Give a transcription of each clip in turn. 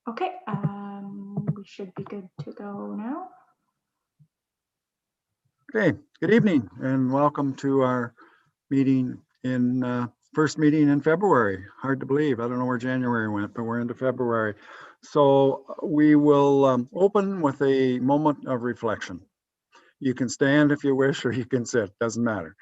Okay, we should be good to go now. Okay, good evening and welcome to our meeting first meeting in February. Hard to believe. I don't know where January went, but we're into February. So we will open with a moment of reflection. You can stand if you wish, or you can sit, doesn't matter.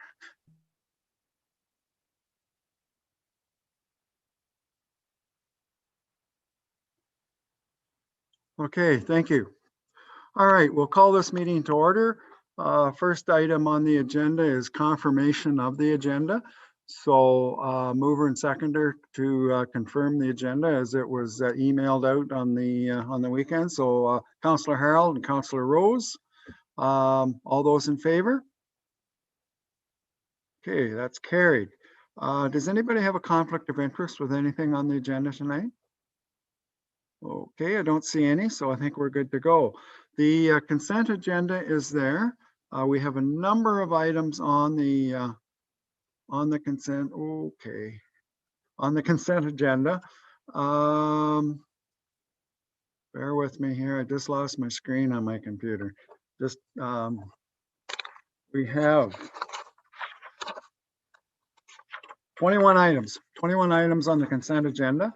Okay, thank you. All right, we'll call this meeting to order. First item on the agenda is confirmation of the agenda. So mover and seconder to confirm the agenda as it was emailed out on the weekend. So Councillor Harold and Councillor Rose, all those in favor? Okay, that's carried. Does anybody have a conflict of interest with anything on the agenda tonight? Okay, I don't see any, so I think we're good to go. The consent agenda is there. We have a number of items on the consent. Okay, on the consent agenda. Bear with me here. I just lost my screen on my computer. Just we have 21 items. 21 items on the consent agenda.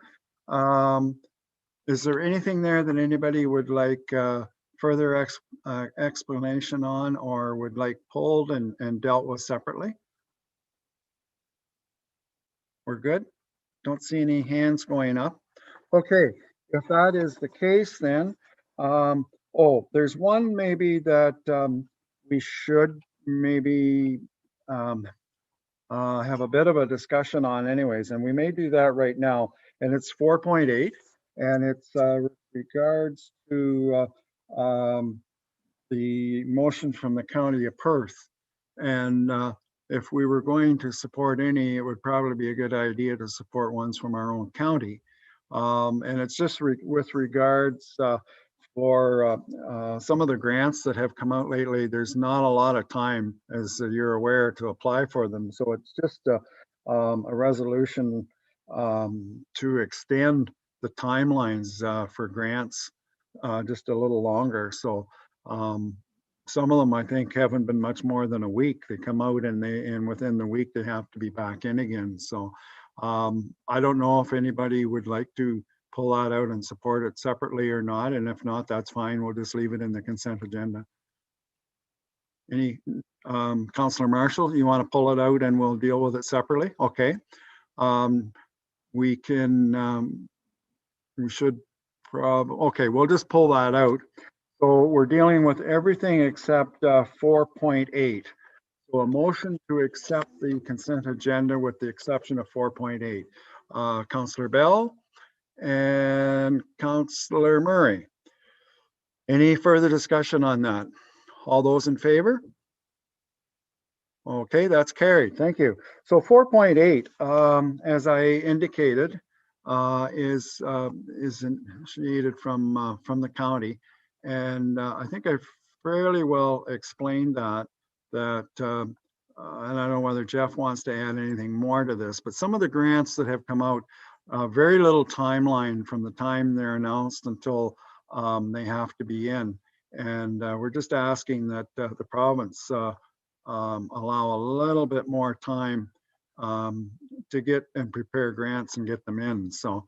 Is there anything there that anybody would like further explanation on or would like pulled and dealt with separately? We're good? Don't see any hands going up. Okay, if that is the case then, there's one maybe that we should maybe have a bit of a discussion on anyways, and we may do that right now, and it's 4.8. And it's with regards to the motion from the County of Perth. And if we were going to support any, it would probably be a good idea to support ones from our own county. And it's just with regards for some of the grants that have come out lately, there's not a lot of time, as you're aware, to apply for them. So it's just a resolution to extend the timelines for grants just a little longer. So some of them I think haven't been much more than a week. They come out and within the week they have to be back in again. So I don't know if anybody would like to pull that out and support it separately or not. And if not, that's fine. We'll just leave it in the consent agenda. Any Councillor Marshall, you want to pull it out and we'll deal with it separately? Okay. We can we should okay, we'll just pull that out. So we're dealing with everything except 4.8. So a motion to accept the consent agenda with the exception of 4.8. Councillor Bell and Councillor Murray. Any further discussion on that? All those in favor? Okay, that's carried. Thank you. So 4.8, as I indicated, is initiated from the county, and I think I've fairly well explained that. And I don't know whether Jeff wants to add anything more to this, but some of the grants that have come out, very little timeline from the time they're announced until they have to be in, and we're just asking that the province allow a little bit more time to get and prepare grants and get them in. So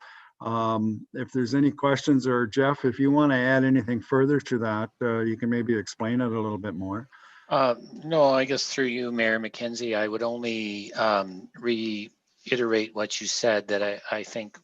if there's any questions, or Jeff, if you want to add anything further to that, you can maybe explain it a little bit more. No, I guess through you, Mayor McKenzie, I would only reiterate what you said, that I think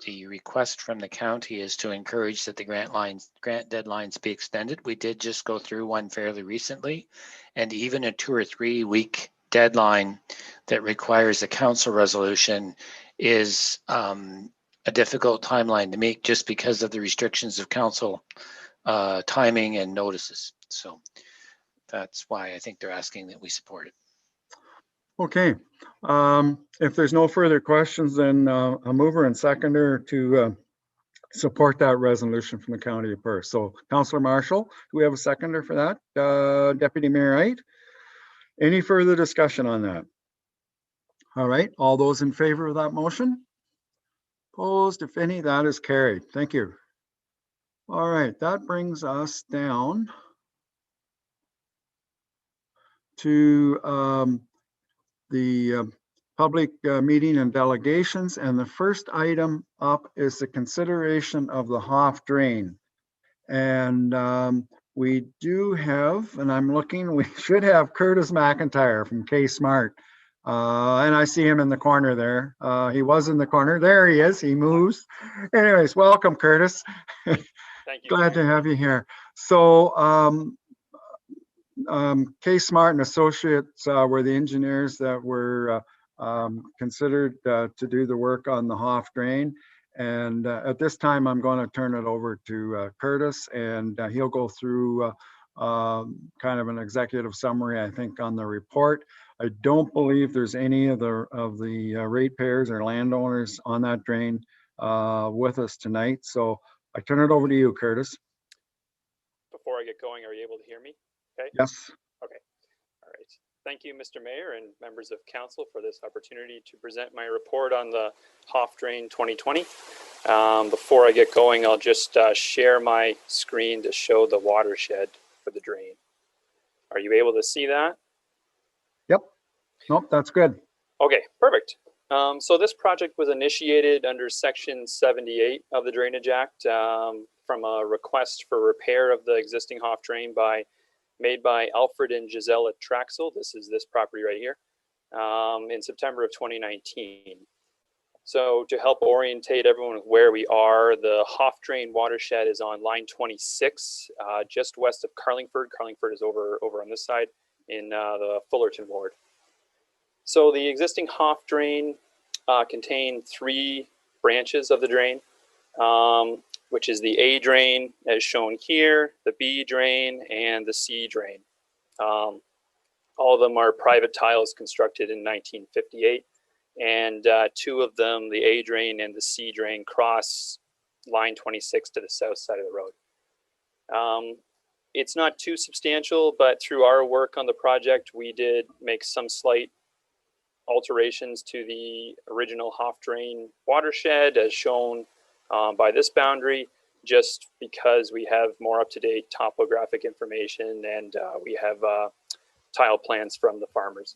the request from the county is to encourage that the grant deadlines be extended. We did just go through one fairly recently, and even a 2 or 3 week deadline that requires a council resolution is a difficult timeline to meet just because of the restrictions of council timing and notices. So that's why I think they're asking that we support it. Okay, if there's no further questions, then a mover and seconder to support that resolution from the County of Perth. So Councillor Marshall, do we have a seconder for that? Deputy Mayor Wright, any further discussion on that? All right, all those in favor of that motion? Opposed, if any, that is carried. Thank you. All right, that brings us down to the public meeting and delegations. And the first item up is the consideration of the Hoff drain. And we do have, and I'm looking, we should have Curtis McIntyre from K-Smart. And I see him in the corner there. He was in the corner. There he is. He moves. Anyways, welcome, Curtis. Thank you. Glad to have you here. So K-Smart and Associates were the engineers that were considered to do the work on the Hoff drain. And at this time, I'm going to turn it over to Curtis, and he'll go through kind of an executive summary, I think, on the report. I don't believe there's any of the ratepayers or landowners on that drain with us tonight. So I turn it over to you, Curtis. Before I get going, are you able to hear me? Okay. Yes. Okay. All right. Thank you, Mr. Mayor and members of council, for this opportunity to present my report on the Hoff Drain 2020. Before I get going, I'll just share my screen to show the watershed for the drain. Are you able to see that? Yep. Nope, that's good. Okay, perfect. So this project was initiated under Section 78 of the Drainage Act from a request for repair of the existing Hoff Drain made by Alfred and Gisela Traxel. This is this property right here in September of 2019. So to help orientate everyone with where we are, the Hoff Drain watershed is on line 26, just west of Carlingford. Carlingford is over on this side in the Fullerton ward. So the existing Hoff Drain contained 3 branches of the drain, which is the A drain as shown here, the B drain, and the C drain. All of them are private tiles constructed in 1958, and 2 of them, the A drain and the C drain, cross line 26 to the south side of the road. It's not too substantial, but through our work on the project, we did make some slight alterations to the original Hoff Drain watershed as shown by this boundary, just because we have more up-to-date topographic information and we have tile plans from the farmers.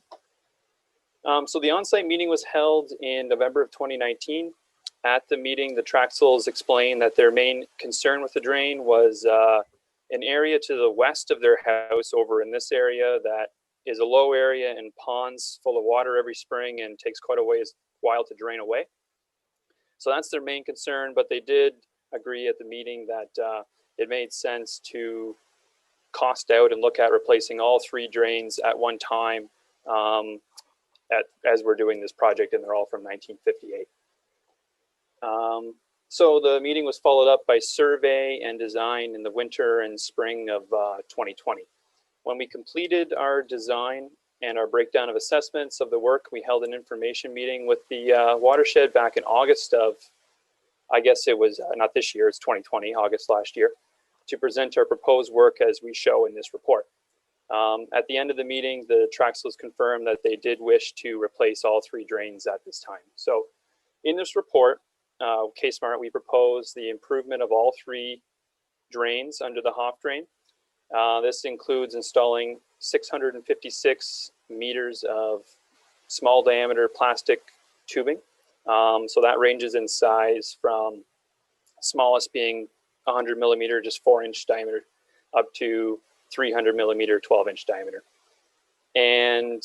So the on-site meeting was held in November of 2019. At the meeting, the Traxels explained that their main concern with the drain was an area to the west of their house over in this area that is a low area and ponds full of water every spring and takes quite a while to drain away. So that's their main concern, but they did agree at the meeting that it made sense to cost out and look at replacing all 3 drains at one time as we're doing this project, and they're all from 1958. So the meeting was followed up by survey and design in the winter and spring of 2020. When we completed our design and our breakdown of assessments of the work, we held an information meeting with the watershed back in August of, I guess it was not this year, it's 2020, August last year, to present our proposed work as we show in this report. At the end of the meeting, the Traxels confirmed that they did wish to replace all 3 drains at this time. So in this report, K-Smart, we propose the improvement of all 3 drains under the Hoff Drain. This includes installing 656 meters of small diameter plastic tubing. So that ranges in size from smallest being 100 millimeter, just 4-inch diameter, up to 300 millimeter, 12-inch diameter. And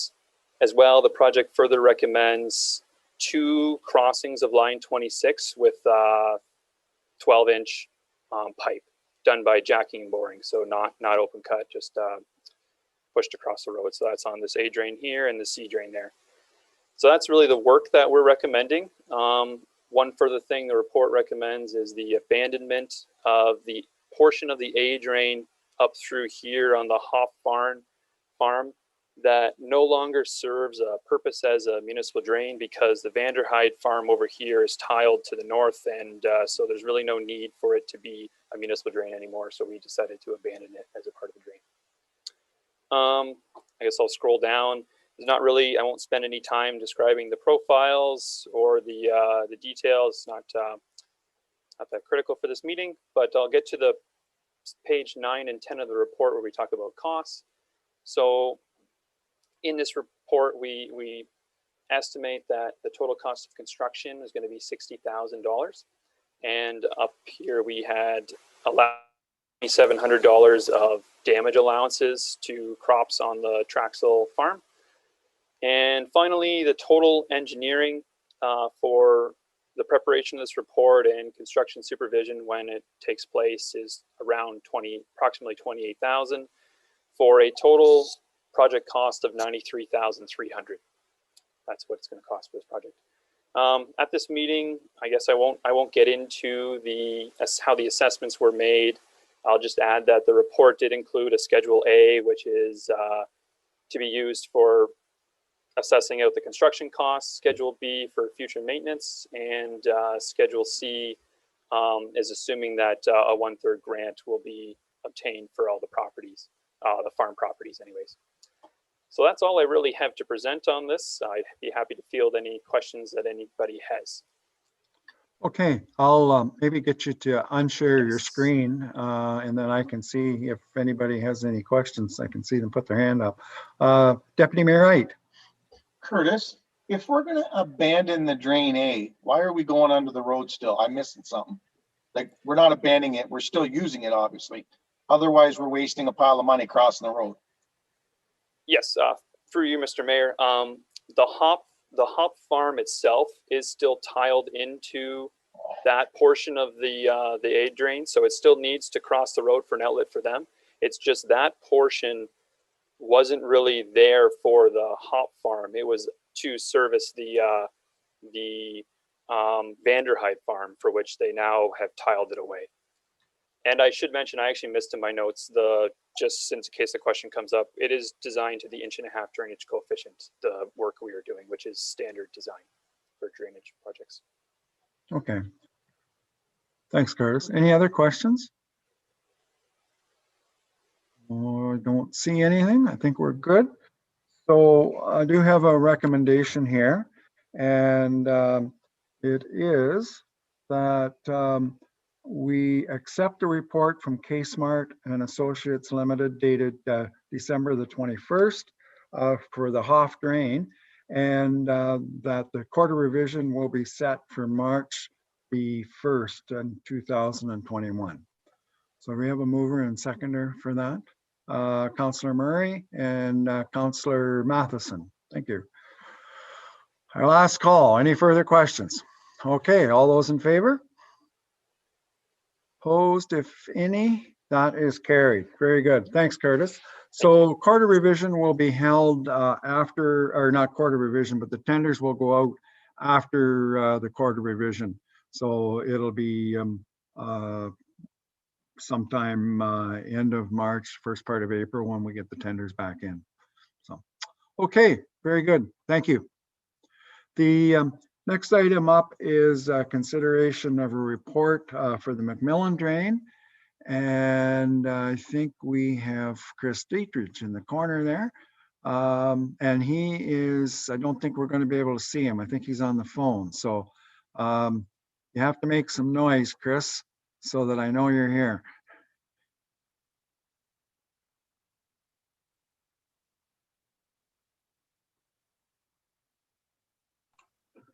as well, the project further recommends 2 crossings of line 26 with 12-inch pipe done by jacking and boring. So not open cut, just pushed across the road. So that's on this A drain here and the C drain there. So that's really the work that we're recommending. One further thing the report recommends is the abandonment of the portion of the A drain up through here on the Hoff farm that no longer serves a purpose as a municipal drain because the Vanderhyde farm over here is tiled to the north, and so there's really no need for it to be a municipal drain anymore. So we decided to abandon it as a part of the drain. I guess I'll scroll down. There's not really, I won't spend any time describing the profiles or the details. Not not that critical for this meeting, but I'll get to the page 9 and 10 of the report where we talk about costs. So in this report, we estimate that the total cost of construction is going to be $60,000. And up here we had $2,700 of damage allowances to crops on the Traxel farm. And finally, the total engineering for the preparation of this report and construction supervision when it takes place is around approximately $28,000 for a total project cost of $93,300. That's what it's going to cost for this project. At this meeting, I guess I won't get into how the assessments were made. I'll just add that the report did include a Schedule A, which is to be used for assessing out the construction costs, Schedule B for future maintenance, and Schedule C is assuming that a 1/3 grant will be obtained for all the properties, the farm properties anyways. So that's all I really have to present on this. I'd be happy to field any questions that anybody has. Okay, I'll maybe get you to unshare your Yes. screen and then I can see if anybody has any questions. I can see them put their hand up. Deputy Mayor Wright. Curtis, if we're going to abandon the drain A, why are we going under the road still? I'm missing something. Like, we're not abandoning it. We're still using it, obviously. Otherwise, we're wasting a pile of money crossing the road. Yes, through you, Mr. Mayor. The hop farm itself is still tiled into that portion of the aid drain, so it still needs to cross the road for an outlet for them. It's just that portion wasn't really there for the hop farm. It was to service the Vanderhyde farm, for which they now have tiled it away. And I should mention, I actually missed in my notes, just in case the question comes up, it is designed to the 1.5-inch drainage coefficient, the work we are doing, which is standard design for drainage projects. Okay. Thanks, Curtis. Any other questions? I don't see anything. I think we're good. So I do have a recommendation here, and it is that we accept a report from K-Smart and Associates Limited dated December the 21st for the Hoff drain, and that the quarter revision will be set for March the 1st in 2021. So we have a mover and seconder for that. Councillor Murray and Councillor Matheson. Thank you. Our last call. Any further questions? Okay, all those in favor? Opposed, if any? That is carried. Very good. Thanks, Curtis. So quarter revision will be held after, or not quarter revision, but the tenders will go out after the quarter revision. So it'll be sometime end of March, first part of April when we get the tenders back in. So, okay, very good. Thank you. The next item up is consideration of a report for the McMillan drain. And I think we have Chris Dietrich in the corner there. And he is, I don't think we're going to be able to see him. I think he's on the phone. So you have to make some noise, Chris, so that I know you're here.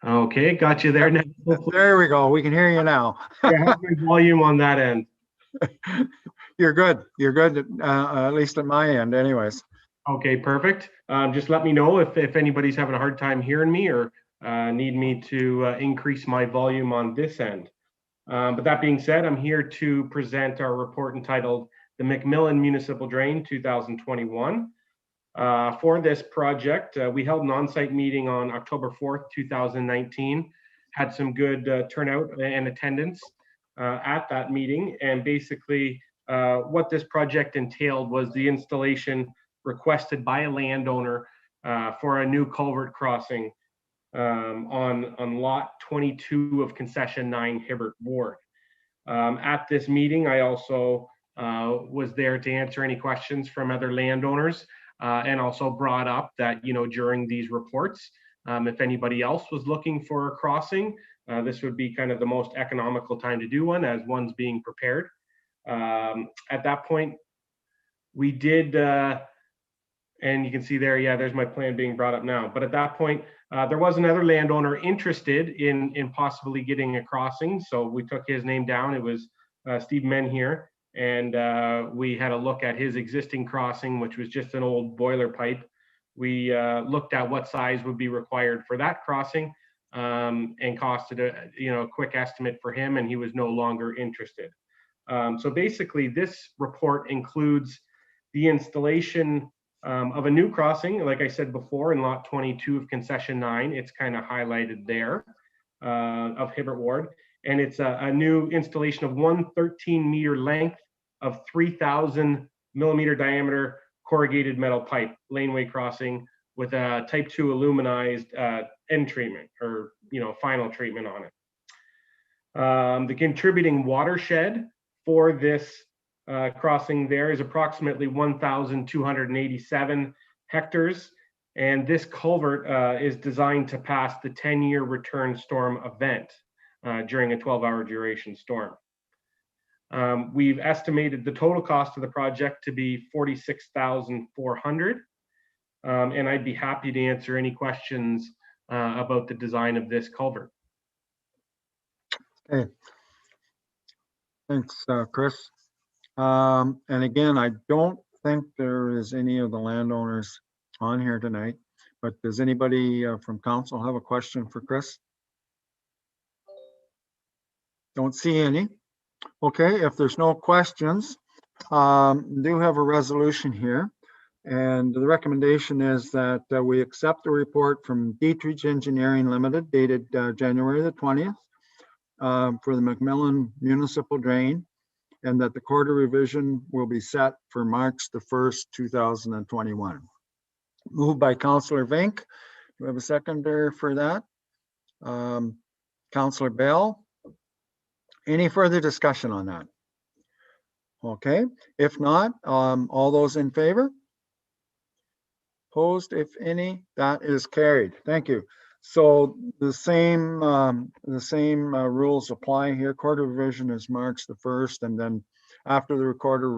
Okay, got you there now. There we go. We can hear you now. Yeah, how's my volume on that end? You're good. You're good, at least at my end anyways. Okay, perfect. Just let me know if anybody's having a hard time hearing me or need me to increase my volume on this end. But that being said, I'm here to present our report entitled The McMillan Municipal Drain 2021. For this project, we held an on-site meeting on October 4th, 2019, had some good turnout and attendance at that meeting. And basically what this project entailed was the installation requested by a landowner for a new culvert crossing on lot 22 of concession 9 Hibbert Ward. At this meeting, I also was there to answer any questions from other landowners and also brought up that, you know, during these reports, if anybody else was looking for a crossing, this would be kind of the most economical time to do one, as one's being prepared. At that point, we did, and you can see there, yeah, there's my plan being brought up now. But at that point, there was another landowner interested in possibly getting a crossing. So we took his name down. It was Steve Men here. And we had a look at his existing crossing, which was just an old boiler pipe. We looked at what size would be required for that crossing, and costed a quick estimate for him, and he was no longer interested. So basically, this report includes the installation of a new crossing, like I said before, in lot 22 of concession 9. It's kind of highlighted there, of Hibbert Ward. And it's a new installation of one 13-meter length of 3,000 millimeter diameter corrugated metal pipe laneway crossing with a type 2 aluminized end treatment, or final treatment on it. The contributing watershed for this crossing there is approximately 1,287 hectares, and this culvert is designed to pass the 10-year return storm event during a 12-hour duration storm. We've estimated the total cost of the project to be $46,400, and I'd be happy to answer any questions about the design of this culvert. Okay. Thanks, Chris. And again, I don't think there is any of the landowners on here tonight, but does anybody from council have a question for Chris? Don't see any. Okay, if there's no questions, do have a resolution here. And the recommendation is that we accept the report from Dietrich Engineering Limited dated January the 20th for the McMillan Municipal Drain, and that the quarter revision will be set for March the 1st, 2021. Moved by Councillor Vink. Do we have a seconder for that? Councillor Bell. Any further discussion on that? Okay, if not, all those in favor? Opposed, if any? That is carried. Thank you. So the same rules apply here. Quarter revision is March the 1st, and then after the quarter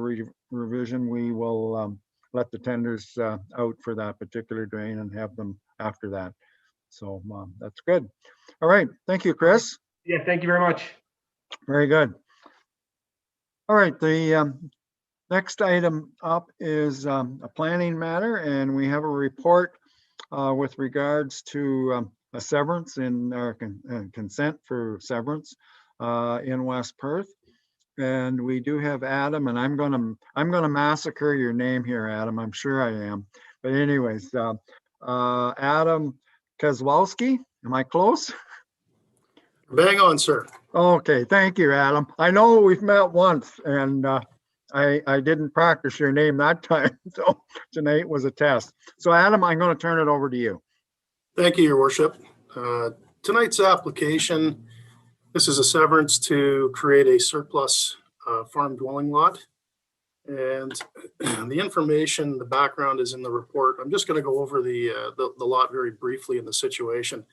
revision, we will let the tenders out for that particular drain and have them after that. So that's good. All right, thank you, Chris. Yeah, thank you very much. Very good. All right, the next item up is a planning matter, and we have a report with regards to a severance in our consent for severance in West Perth. And we do have Adam, and I'm gonna massacre your name here, Adam. I'm sure I am. But anyways, Adam Kozlowski, am I close? Bang on, sir. Okay, thank you, Adam. I know we've met once, and I didn't practice your name that time, so tonight was a test. So Adam, I'm going to turn it over to you. Thank you, Your Worship. Tonight's application, this is a severance to create a surplus farm dwelling lot. And the information, the background is in the report. I'm just going to go over the lot very briefly in the situation.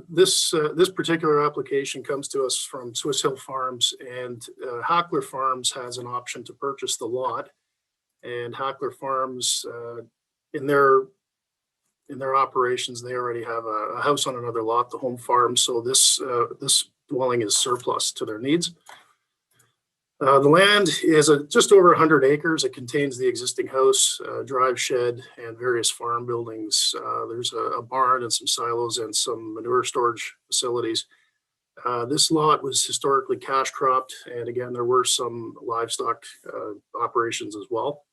This particular application comes to us from Swiss Hill Farms, and Hackler Farms has an option to purchase the lot. And Hackler Farms, in their operations, they already have a house on another lot, the home farm. So this dwelling is surplus to their needs. The land is just over 100 acres. It contains the existing house, drive shed, and various farm buildings. There's a barn and some silos and some manure storage facilities. This lot was historically cash cropped, and again, there were some livestock operations as well.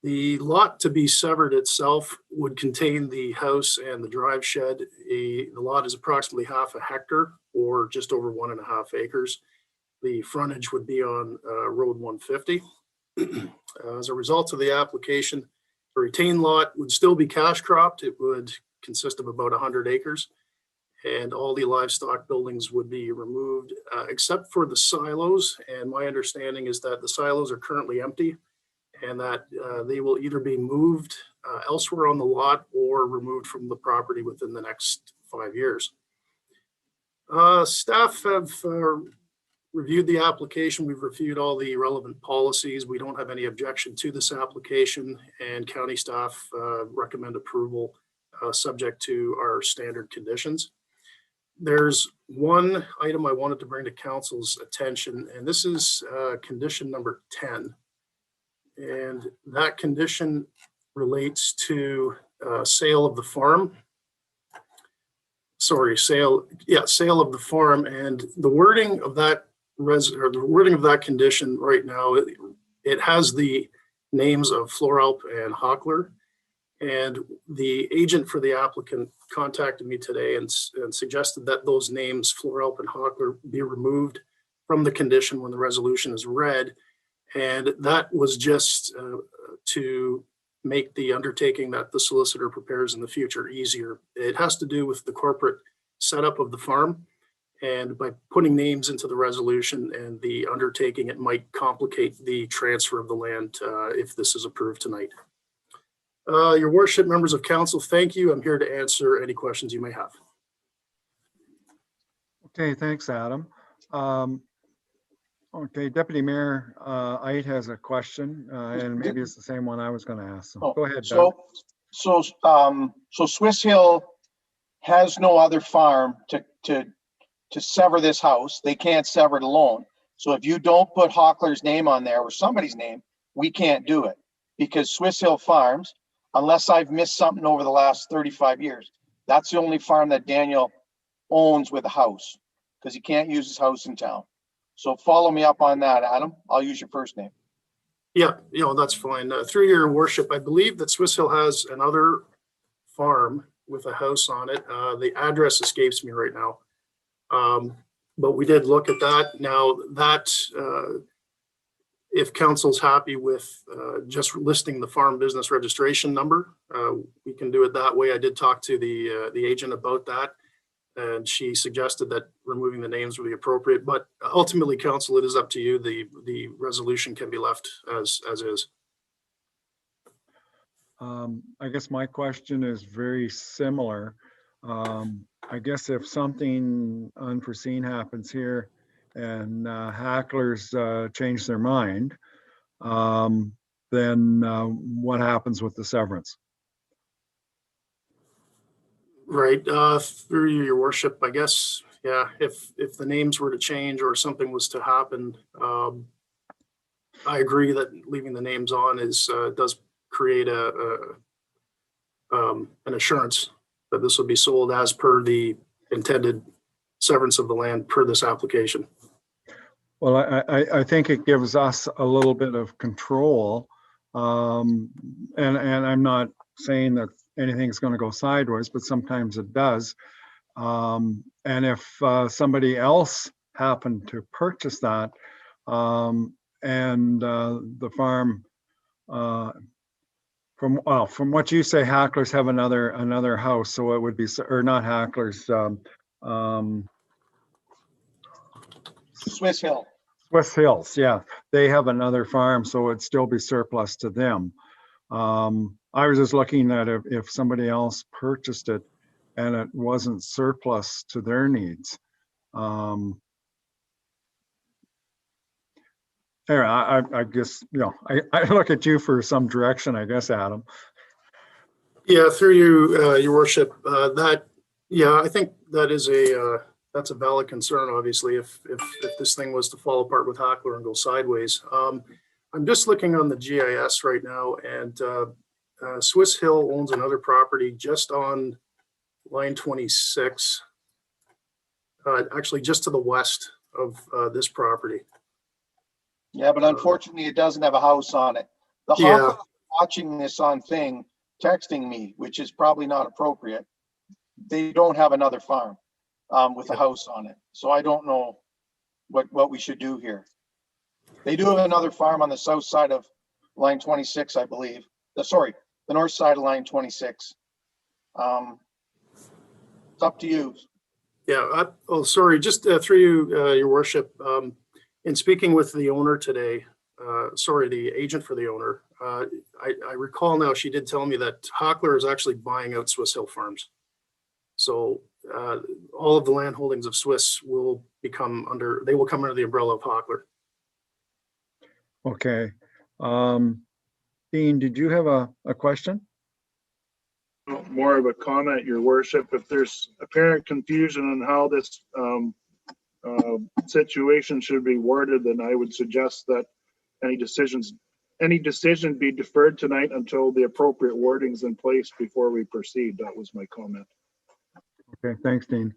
The lot to be severed itself would contain the house and the drive shed. The lot is approximately half a hectare, or just over 1.5 acres. The frontage would be on Road 150. As a result of the application, the retained lot would still be cash cropped. It would consist of about 100 acres, and all the livestock buildings would be removed except for the silos. And my understanding is that the silos are currently empty, and that they will either be moved elsewhere on the lot or removed from the property within the next 5 years. Staff have reviewed the application. We've reviewed all the relevant policies. We don't have any objection to this application, and county staff recommend approval subject to our standard conditions. There's one item I wanted to bring to council's attention, and this is condition number 10. And that condition relates to sale of the farm. Sorry, sale of the farm, and the wording of that condition right now, it has the names of Floralp and Hockler. And the agent for the applicant contacted me today and suggested that those names, Floralp and Hockler, be removed from the condition when the resolution is read. And that was just to make the undertaking that the solicitor prepares in the future easier. It has to do with the corporate setup of the farm. And by putting names into the resolution and the undertaking, it might complicate the transfer of the land if this is approved tonight. Your worship, members of council, thank you. I'm here to answer any questions you may have. Okay, thanks, Adam. Okay, Deputy Mayor Ait has a question, and maybe it's the same one I was going to ask. So go ahead, Doug. So Swiss Hill has no other farm to sever this house. They can't sever it alone. So if you don't put Hockler's name on there or somebody's name, we can't do it, because Swiss Hill Farms, unless I've missed something over the last 35 years, that's the only farm that Daniel owns with a house, because he can't use his house in town. So follow me up on that, Adam. I'll use your first name. Yeah, that's fine. Through your worship, I believe that Swiss Hill has another farm with a house on it. The address escapes me right now. But we did look at that. Now that, if council's happy with just listing the farm business registration number, we can do it that way. I did talk to the agent about that, and she suggested that removing the names would be appropriate. But ultimately, council, it is up to you. The resolution can be left as is. I guess my question is very similar. I guess if something unforeseen happens here and Hacklers change their mind, then what happens with the severance? Right, through you, your worship, I guess, yeah, if the names were to change or something was to happen, I agree that leaving the names on does create an assurance that this will be sold as per the intended severance of the land per this application. Well, I think it gives us a little bit of control, and I'm not saying that anything's going to go sideways, but sometimes it does. And if somebody else happened to purchase that, and the farm, from what you say, Hacklers have another house, so it would be, or not Hacklers, Swiss Hill. Swiss Hills, yeah, they have another farm, so it'd still be surplus to them. I was just looking at if somebody else purchased it and it wasn't surplus to their needs. Anyway, I guess, I look at you for some direction, I guess, Adam. Yeah, through you, your worship, I think that is that's a valid concern, obviously, if this thing was to fall apart with Hackler and go sideways. I'm just looking on the GIS right now, and Swiss Hill owns another property just on line 26, actually just to the west of this property. Yeah, but unfortunately, it doesn't have a house on it. The Hockler watching this on thing, texting me, which is probably not appropriate. They don't have another farm with a house on it. So I don't know what we should do here. They do have another farm on the south side of line 26, I believe. The north side of line 26. It's up to you. Yeah, sorry, just through you, your worship, in speaking with the owner today, the agent for the owner, I recall now she did tell me that Hockler is actually buying out Swiss Hill Farms. So all of the land holdings of Swiss will come under the umbrella of Hockler. Okay. Dean, did you have a question? More of a comment, Your Worship. If there's apparent confusion on how this situation should be worded, then I would suggest that any decision be deferred tonight until the appropriate wording's in place before we proceed. That was my comment. Okay, thanks, Dean.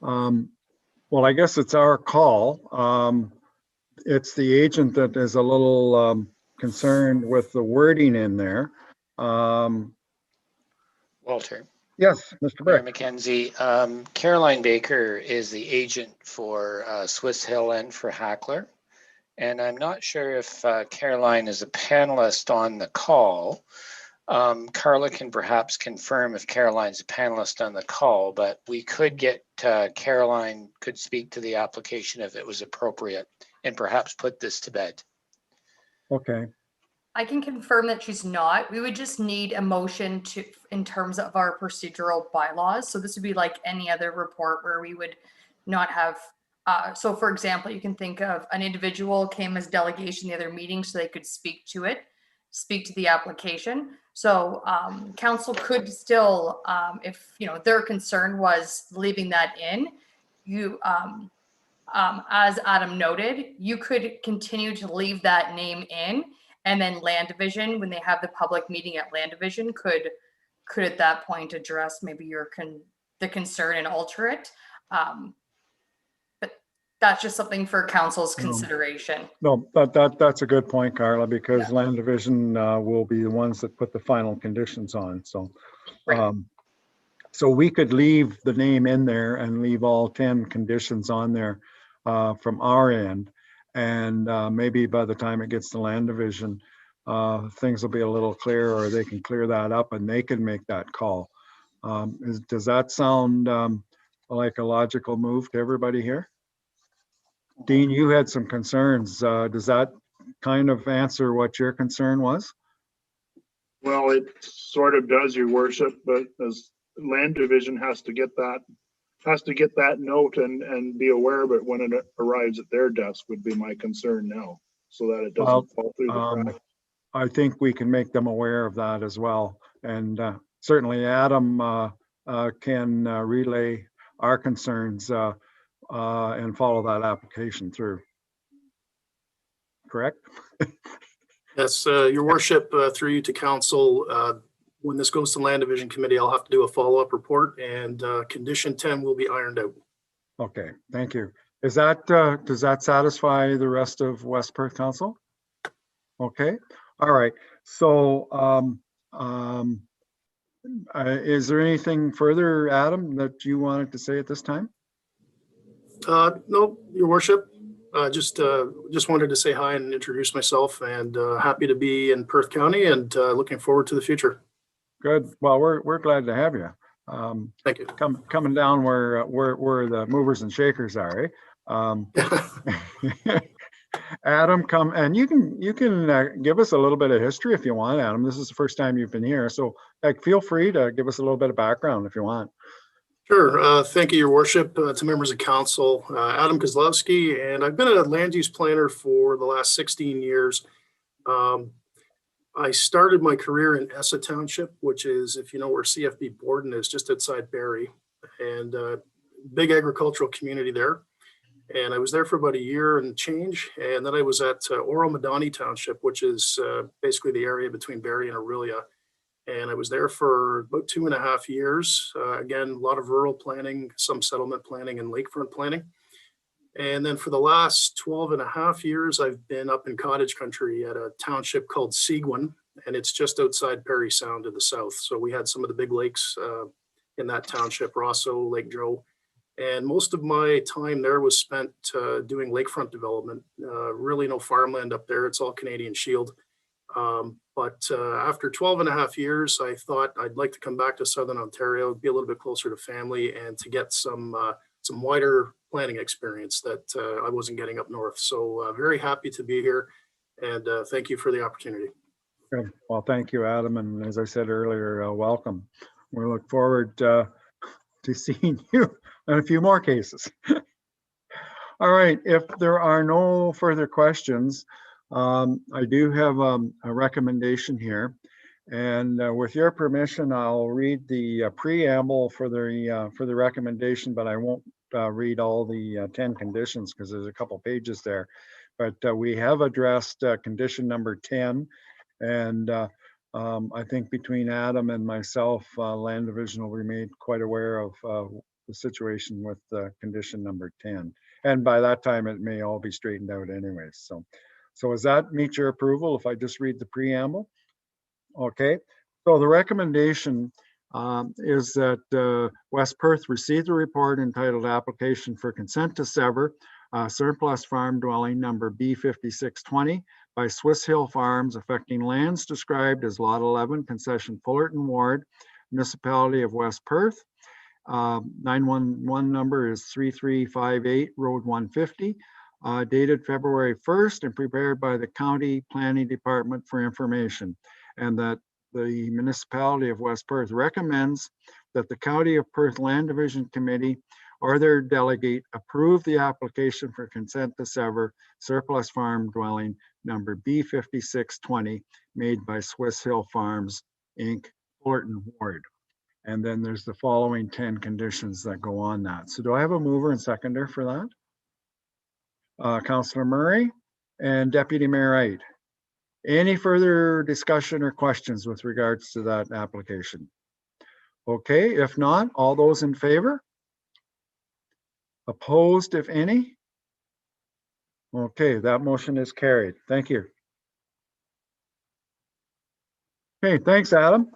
Well, I guess it's our call. It's the agent that is a little concerned with the wording in there. Walter. Yes, Mr. Mayor Brick. McKenzie, Caroline Baker is the agent for Swiss Hill and for Hackler. And I'm not sure if Caroline is a panelist on the call. Carla can perhaps confirm if Caroline's a panelist on the call, but we could get Caroline could speak to the application if it was appropriate and perhaps put this to bed. Okay. I can confirm that she's not. We would just need a motion in terms of our procedural bylaws. So this would be like any other report where we would not have, so for example, you can think of an individual came as delegation the other meeting so they could speak to the application. So council could still, if their concern was leaving that in, as Adam noted, you could continue to leave that name in, and then Land Division, when they have the public meeting at Land Division, could at that point address maybe the concern and alter it. But that's just something for council's consideration. No, that's a good point, Carla, because Land Division will be the ones that put the final conditions on. So, Right. So we could leave the name in there and leave all 10 conditions on there from our end. And maybe by the time it gets to Land Division, things will be a little clearer, or they can clear that up and they can make that call. Does that sound like a logical move to everybody here? Dean, you had some concerns. Does that kind of answer what your concern was? Well, it sort of does, Your Worship, but as Land Division has to get that note and be aware of it when it arrives at their desk would be my concern now, so that it doesn't fall through the cracks. I think we can make them aware of that as well. And certainly Adam can relay our concerns and follow that application through. Correct? Yes, Your Worship, through you to council, when this goes to Land Division Committee, I'll have to do a follow-up report, and condition 10 will be ironed out. Okay, thank you. Is that, does that satisfy the rest of West Perth Council? Okay, all right. So is there anything further, Adam, that you wanted to say at this time? No, Your Worship. Just wanted to say hi and introduce myself, and happy to be in Perth County, and looking forward to the future. Good. Well, we're glad to have you. Thank you. Coming down where the movers and shakers are, eh? Adam, come, and you can give us a little bit of history if you want, Adam. This is the first time you've been here, so feel free to give us a little bit of background if you want. Sure. Thank you, Your Worship, to members of council. Adam Kozlowski, and I've been a land use planner for the last 16 years. I started my career in Essa Township, which is, if you know where CFB Borden is, just outside Barrie, and big agricultural community there. And I was there for about a year and change. And then I was at Oro Madani Township, which is basically the area between Barrie and Aurelia. And I was there for about 2.5 years. Again, a lot of rural planning, some settlement planning and lakefront planning. And then for the last 12.5 years, I've been up in cottage country at a township called Seguin, and it's just outside Parry Sound to the south. So we had some of the big lakes in that township, Rosso, Lake Joe. And most of my time there was spent doing lakefront development. Really no farmland up there. It's all Canadian Shield. But after 12.5 years, I thought I'd like to come back to Southern Ontario, be a little bit closer to family, and to get some wider planning experience that I wasn't getting up north. So very happy to be here, and thank you for the opportunity. Good. Well, thank you, Adam. And as I said earlier, welcome. We look forward to to seeing you in a few more cases. All right, if there are no further questions, I do have a recommendation here. And with your permission, I'll read the preamble for the recommendation, but I won't read all the 10 conditions because there's a couple pages there. But we have addressed condition number 10, and I think between Adam and myself, Land Division will be made quite aware of the situation with condition number 10. And by that time, it may all be straightened out anyway. So does that meet your approval if I just read the preamble? Okay, so the recommendation is that West Perth received a report entitled Application for Consent to Sever Surplus Farm Dwelling Number B5620 by Swiss Hill Farms affecting lands described as Lot 11, Concession Fullerton Ward, Municipality of West Perth. 911 number is 3358 Road 150. Dated February 1st and prepared by the County Planning Department for information, and that the Municipality of West Perth recommends that the County of Perth Land Division Committee or their delegate approve the application for consent to sever surplus farm dwelling number B5620 made by Swiss Hill Farms, Inc., Fullerton Ward. And then there's the following 10 conditions that go on that. So do I have a mover and seconder for that? Councillor Murray and Deputy Mayor Wright. Any further discussion or questions with regards to that application? Okay, if not, all those in favor? Opposed, if any? Okay, that motion is carried. Thank you. Okay, thanks, Adam.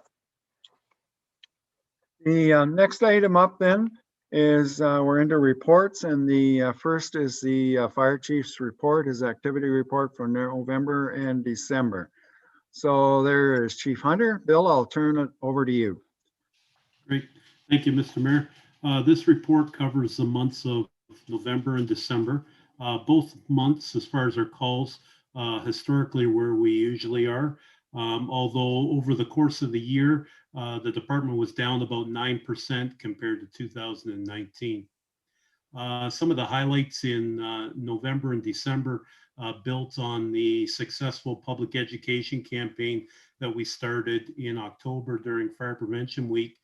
The next item up then is we're into reports, and the first is the fire chief's report, his activity report for November and December. So there is Chief Hunter. Bill, I'll turn it over to you. Great. Thank you, Mr. Mayor. This report covers the months of November and December. Both months, as far as our calls, historically where we usually are. Although over the course of the year, the department was down about 9% compared to 2019. Some of the highlights in November and December built on the successful public education campaign that we started in October during Fire Prevention Week.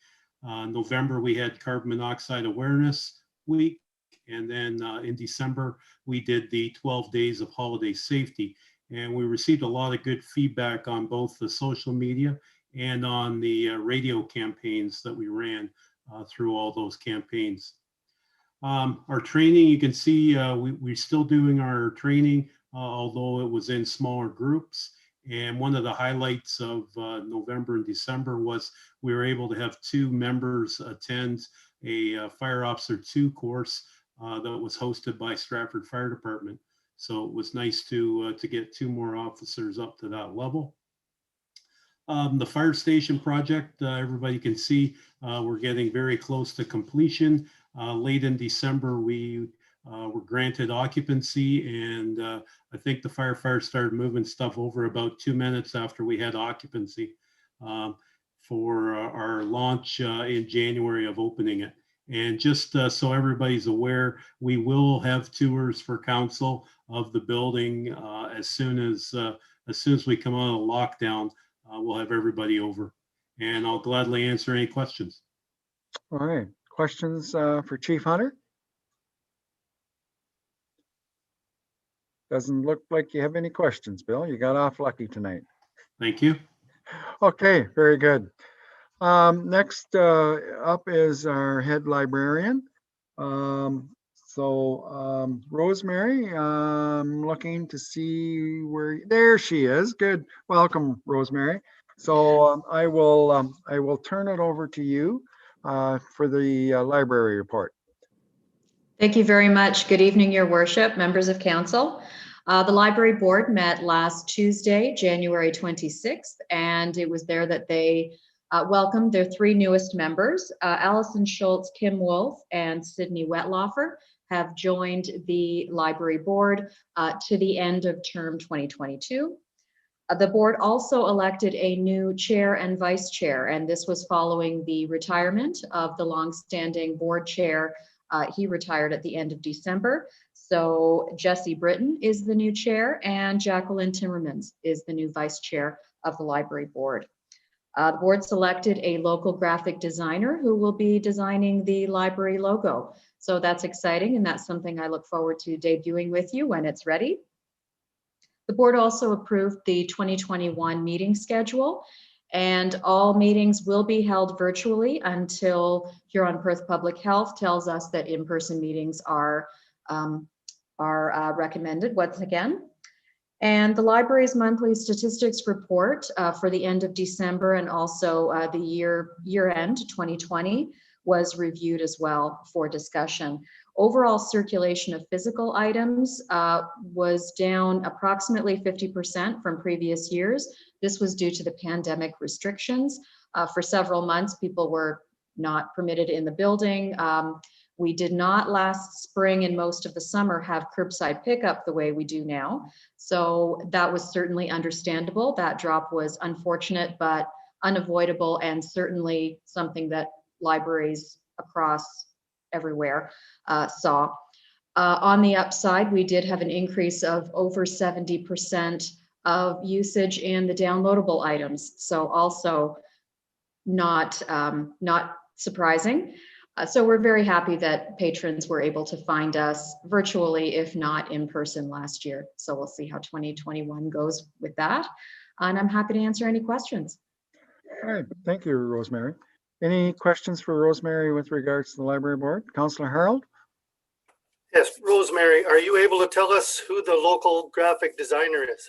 November, we had Carbon Monoxide Awareness Week. And then in December, we did the 12 Days of Holiday Safety. And we received a lot of good feedback on both the social media and on the radio campaigns that we ran through all those campaigns. Our training, you can see we're still doing our training, although it was in smaller groups. And one of the highlights of November and December was we were able to have 2 members attend a Fire Officer 2 course that was hosted by Stratford Fire Department. So it was nice to get 2 more officers up to that level. The fire station project, everybody can see we're getting very close to completion. Late in December, we were granted occupancy, and I think the firefighters started moving stuff over about 2 minutes after we had occupancy for our launch in January of opening it. And just so everybody's aware, we will have tours for council of the building as soon as we come out of lockdown. We'll have everybody over, and I'll gladly answer any questions. All right, questions for Chief Hunter? Doesn't look like you have any questions, Bill. You got off lucky tonight. Thank you. Okay, very good. Next up is our head librarian. Rosemary, I'm looking to see where, there she is. Good, welcome, Rosemary. So I will turn it over to you for the library report. Thank you very much. Good evening, Your Worship, members of council. The library board met last Tuesday, January 26th, and it was there that they welcomed their 3 newest members. Allison Schultz, Kim Wolf, and Sydney Wetlaufer have joined the library board to the end of term 2022. The board also elected a new chair and vice chair, and this was following the retirement of the longstanding board chair. He retired at the end of December. So Jesse Britton is the new chair and Jacqueline Timmermans is the new vice chair of the library board. The board selected a local graphic designer who will be designing the library logo. So that's exciting, and that's something I look forward to debuting with you when it's ready. The board also approved the 2021 meeting schedule, and all meetings will be held virtually until Huron-Perth Public Health tells us that in-person meetings are recommended once again. And the library's monthly statistics report for the end of December and also the year-end 2020 was reviewed as well for discussion. Overall circulation of physical items was down approximately 50% from previous years. This was due to the pandemic restrictions. For several months, people were not permitted in the building. We did not last spring and most of the summer have curbside pickup the way we do now. So that was certainly understandable. That drop was unfortunate, but unavoidable, and certainly something that libraries across everywhere saw. On the upside, we did have an increase of over 70% of usage in the downloadable items. So also not surprising. So we're very happy that patrons were able to find us virtually, if not in person last year. So we'll see how 2021 goes with that. And I'm happy to answer any questions. All right, thank you, Rosemary. Any questions for Rosemary with regards to the library board? Councillor Harold? Yes, Rosemary, are you able to tell us who the local graphic designer is?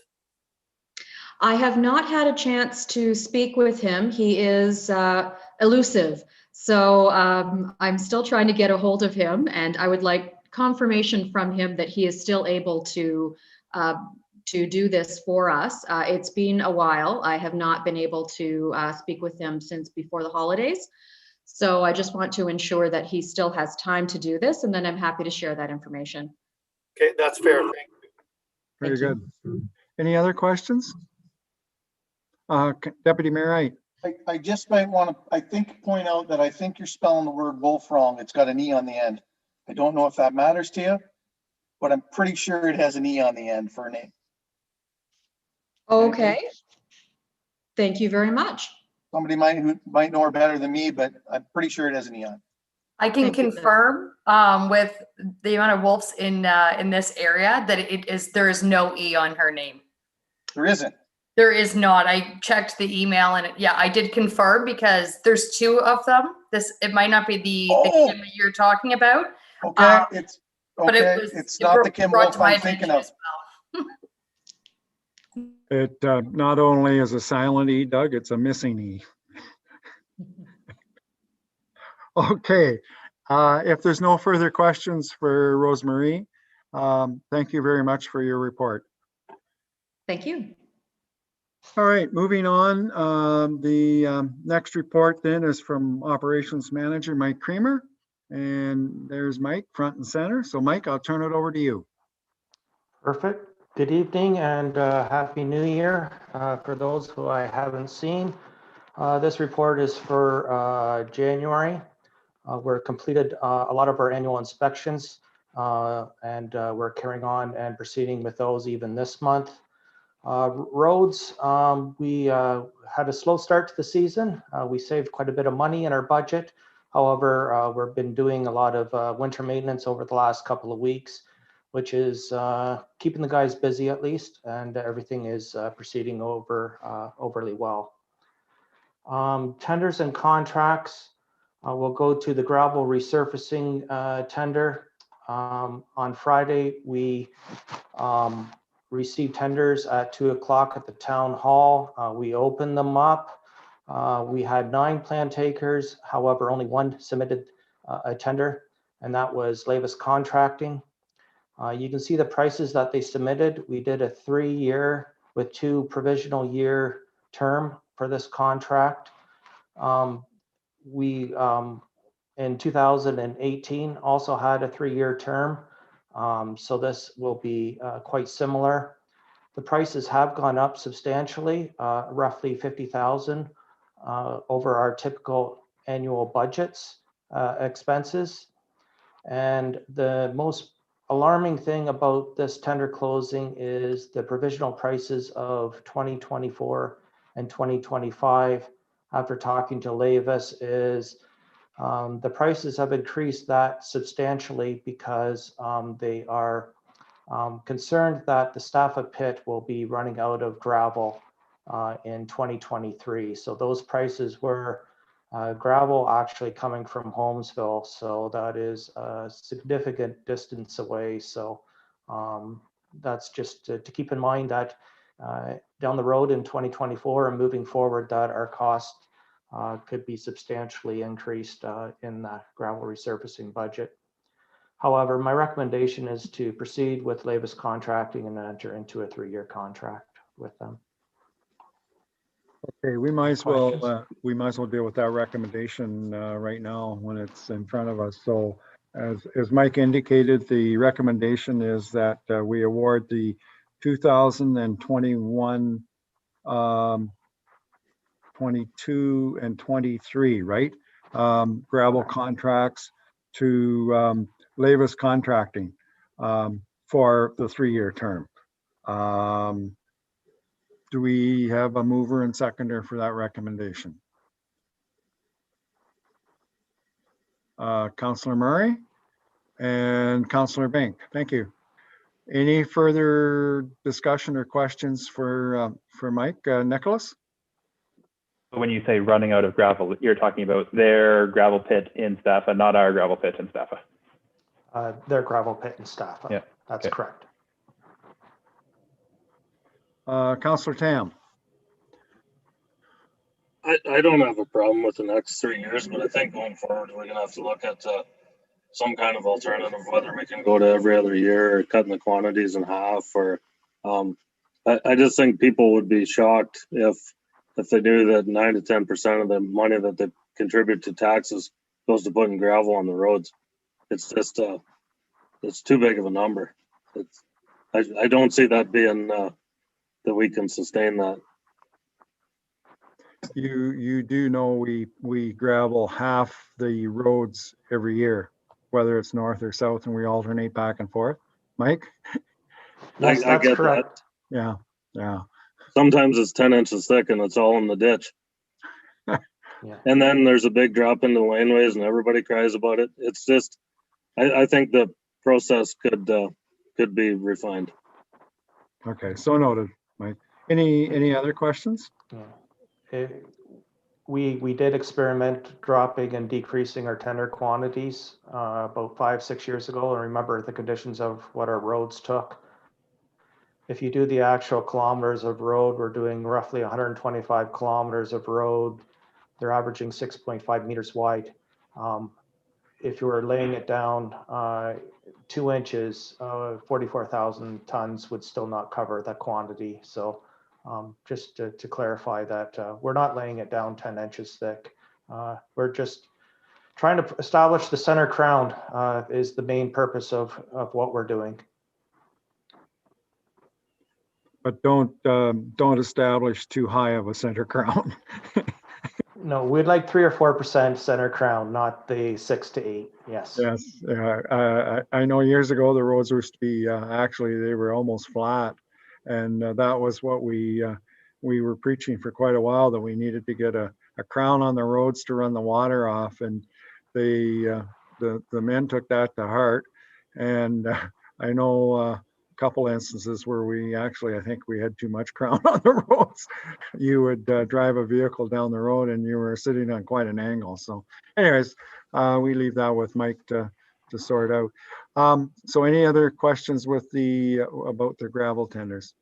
I have not had a chance to speak with him. He is elusive. So I'm still trying to get a hold of him, and I would like confirmation from him that he is still able to do this for us. It's been a while. I have not been able to speak with him since before the holidays. So I just want to ensure that he still has time to do this, and then I'm happy to share that information. Okay, that's fair. Thank you. Very Thank good. Any other questions? Deputy Mayor Wright. I just might want to, point out that I think you're spelling the word wolf wrong. It's got an E on the end. I don't know if that matters to you, but I'm pretty sure it has an E on the end for a name. Okay. Thank you very much. Somebody might know her better than me, but I'm pretty sure it has an E on. I can Thank you. confirm with the amount of wolves in this area that there is no E on her name. There isn't. There is not. I checked the email and yeah, I did confirm because there's two of them. It might not be the Kim that you're talking about. Okay, but it's not the Kim Wolf I'm thinking of. It not only is a silent E, Doug, it's a missing E. Okay, if there's no further questions for Rosemary, thank you very much for your report. Thank you. All right, moving on. The next report then is from Operations Manager Mike Creamer. And there's Mike front and center. So Mike, I'll turn it over to you. Perfect. Good evening and Happy New Year for those who I haven't seen. This report is for January. We're completed a lot of our annual inspections and we're carrying on and proceeding with those even this month. Roads, we had a slow start to the season. We saved quite a bit of money in our budget. However, we've been doing a lot of winter maintenance over the last couple of weeks, which is keeping the guys busy at least, and everything is proceeding overly well. Tenders and contracts, we'll go to the gravel resurfacing tender. On Friday, we received tenders at 2 o'clock at the town hall. We opened them up. We had 9 plan takers. However, only one submitted a tender, and that was Lavis Contracting. You can see the prices that they submitted. We did a 3-year with 2 provisional year term for this contract. We in 2018 also had a 3-year term. So this will be quite similar. The prices have gone up substantially, roughly 50,000 over our typical annual budgets expenses. And the most alarming thing about this tender closing is the provisional prices of 2024 and 2025. After talking to Lavis, is the prices have increased that substantially because they are concerned that the Staffa pit will be running out of gravel in 2023. So those prices were gravel actually coming from Holmesville. So that is a significant distance away. So that's just to keep in mind that down the road in 2024 and moving forward, that our cost could be substantially increased in the gravel resurfacing budget. However, my recommendation is to proceed with Lavis Contracting and enter into a 3-year contract with them. Okay, we might as well Questions? deal with that recommendation right now when it's in front of us. So as Mike indicated, the recommendation is that we award the 2021, 22 and 23, right? Gravel contracts to Lavis Contracting for the 3-year term. Do we have a mover and seconder for that recommendation? Councillor Murray and Councillor Bank. Thank you. Any further discussion or questions for Mike? Nicholas? When you say running out of gravel, you're talking about their gravel pit in Staffa, not our gravel pit in Staffa. Their gravel pit in Staffa. Yeah, that's okay. Correct. Councillor Tam. I don't have a problem with the next 3 years, but I think going forward, we're gonna have to look at some kind of alternative, whether we can go to every other year or cutting the quantities in half, or I just think people would be shocked if they knew that 9 to 10% of the money that they contribute to taxes goes to putting gravel on the roads. It's just it's too big of a number. I don't see that being that we can sustain that. You do know we gravel half the roads every year, whether it's north or south, and we alternate back and forth. Mike? Yes, I that's get correct. Yeah, yeah. Sometimes it's 10 inches thick and it's all in the ditch. Yeah. And then there's a big drop into the laneways and everybody cries about it. It's just, I think the process could be refined. Okay, so noted, Mike. Any other questions? Yeah. We did experiment dropping and decreasing our tender quantities about 5-6 years ago. And remember the conditions of what our roads took. If you do the actual kilometers of road, we're doing roughly 125 kilometers of road. They're averaging 6.5 meters wide. If you were laying it down 2 inches, 44,000 tons would still not cover that quantity. So just to clarify that we're not laying it down 10 inches thick. We're just trying to establish the center crown is the main purpose of what we're doing. But don't establish too high of a center crown. No, we'd like 3 or 4% center crown, not the 6 to 8. Yes. Yes, I know years ago the roads used to be actually they were almost flat, and that was what we were preaching for quite a while, that we needed to get a crown on the roads to run the water off, and the men took that to heart, and I know a couple instances where we actually, I think we had too much crown on the roads. You would drive a vehicle down the road and you were sitting on quite an angle. So anyways, we leave that with Mike to sort out. So any other questions with about the gravel tenders?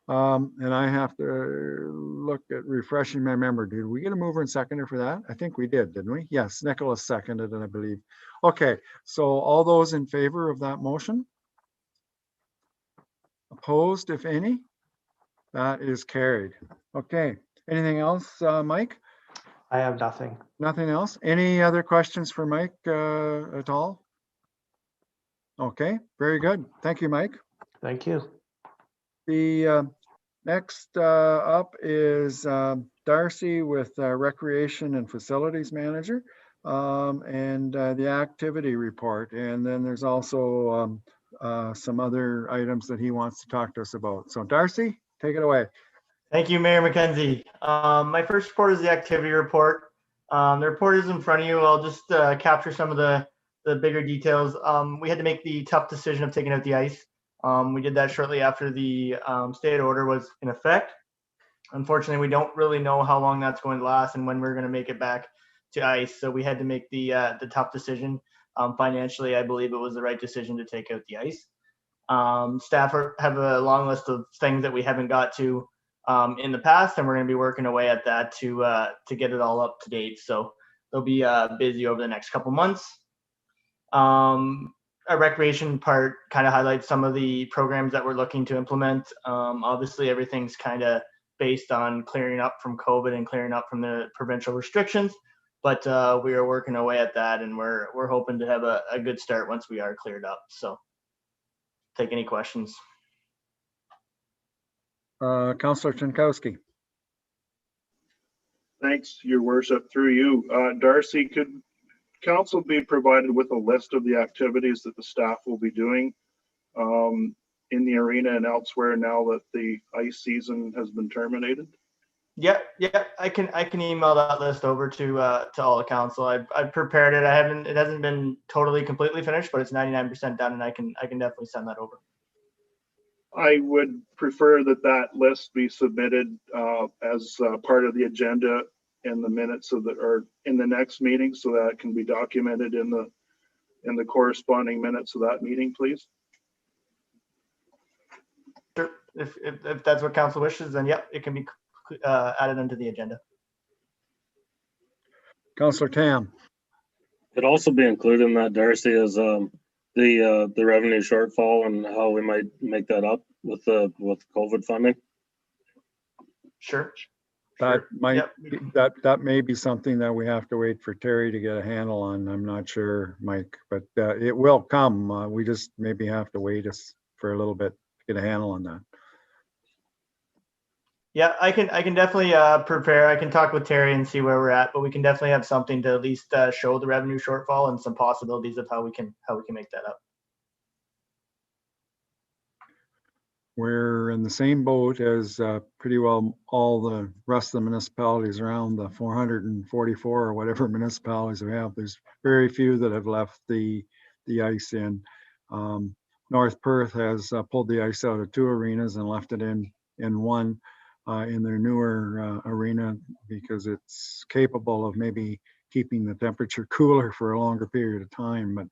And I have to look at refreshing my memory. Did we get a mover and seconder for that? I think we did, didn't we? Yes, Nicholas seconded it, I believe. Okay, so all those in favor of that motion? Opposed, if any? That is carried. Okay, anything else, Mike? I have nothing. Nothing else? Any other questions for Mike at all? Okay, very good. Thank you, Mike. Thank you. The next up is Darcy with Recreation and Facilities Manager, and the activity report. And then there's also some other items that he wants to talk to us about. So Darcy, take it away. Thank you, Mayor McKenzie. My first report is the activity report. The report is in front of you. I'll just capture some of the bigger details. We had to make the tough decision of taking out the ice. We did that shortly after the state order was in effect. Unfortunately, we don't really know how long that's going to last and when we're going to make it back to ice. So we had to make the tough decision. Financially, I believe it was the right decision to take out the ice. Staff have a long list of things that we haven't got to in the past, and we're going to be working away at that to get it all up to date. So they'll be busy over the next couple months. Our recreation part kind of highlights some of the programs that we're looking to implement. Obviously, everything's kind of based on clearing up from COVID and clearing up from the provincial restrictions, but we are working away at that, and we're hoping to have a good start once we are cleared up. So take any questions. Councillor Jankowski. Thanks, Your Worship. Through you, Darcy, could council be provided with a list of the activities that the staff will be doing in the arena and elsewhere now that the ice season has been terminated? Yeah, I can email that list over to all the council. I've prepared it. It hasn't been totally completely finished, but it's 99% done, and I can definitely send that over. I would prefer that list be submitted as part of the agenda in the minutes of or in the next meeting, so that it can be documented in the corresponding minutes of that meeting, please. Sure. If that's what council wishes, then yep, it can be added into the agenda. Councillor Tam. Could also be included in that, Darcy, is the revenue shortfall and how we might make that up with COVID funding. Sure. That might that may be something that we have to wait for Terry to get a handle on. I'm not sure, Mike, but it will come. We just maybe have to wait for a little bit to get a handle on that. Yeah, I can definitely prepare. I can talk with Terry and see where we're at, but we can definitely have something to at least show the revenue shortfall and some possibilities of how we can make that up. We're in the same boat as pretty well all the rest of the municipalities around the 444 or whatever municipalities we have. There's very few that have left the ice in. North Perth has pulled the ice out of 2 arenas and left it in one in their newer arena because it's capable of maybe keeping the temperature cooler for a longer period of time, but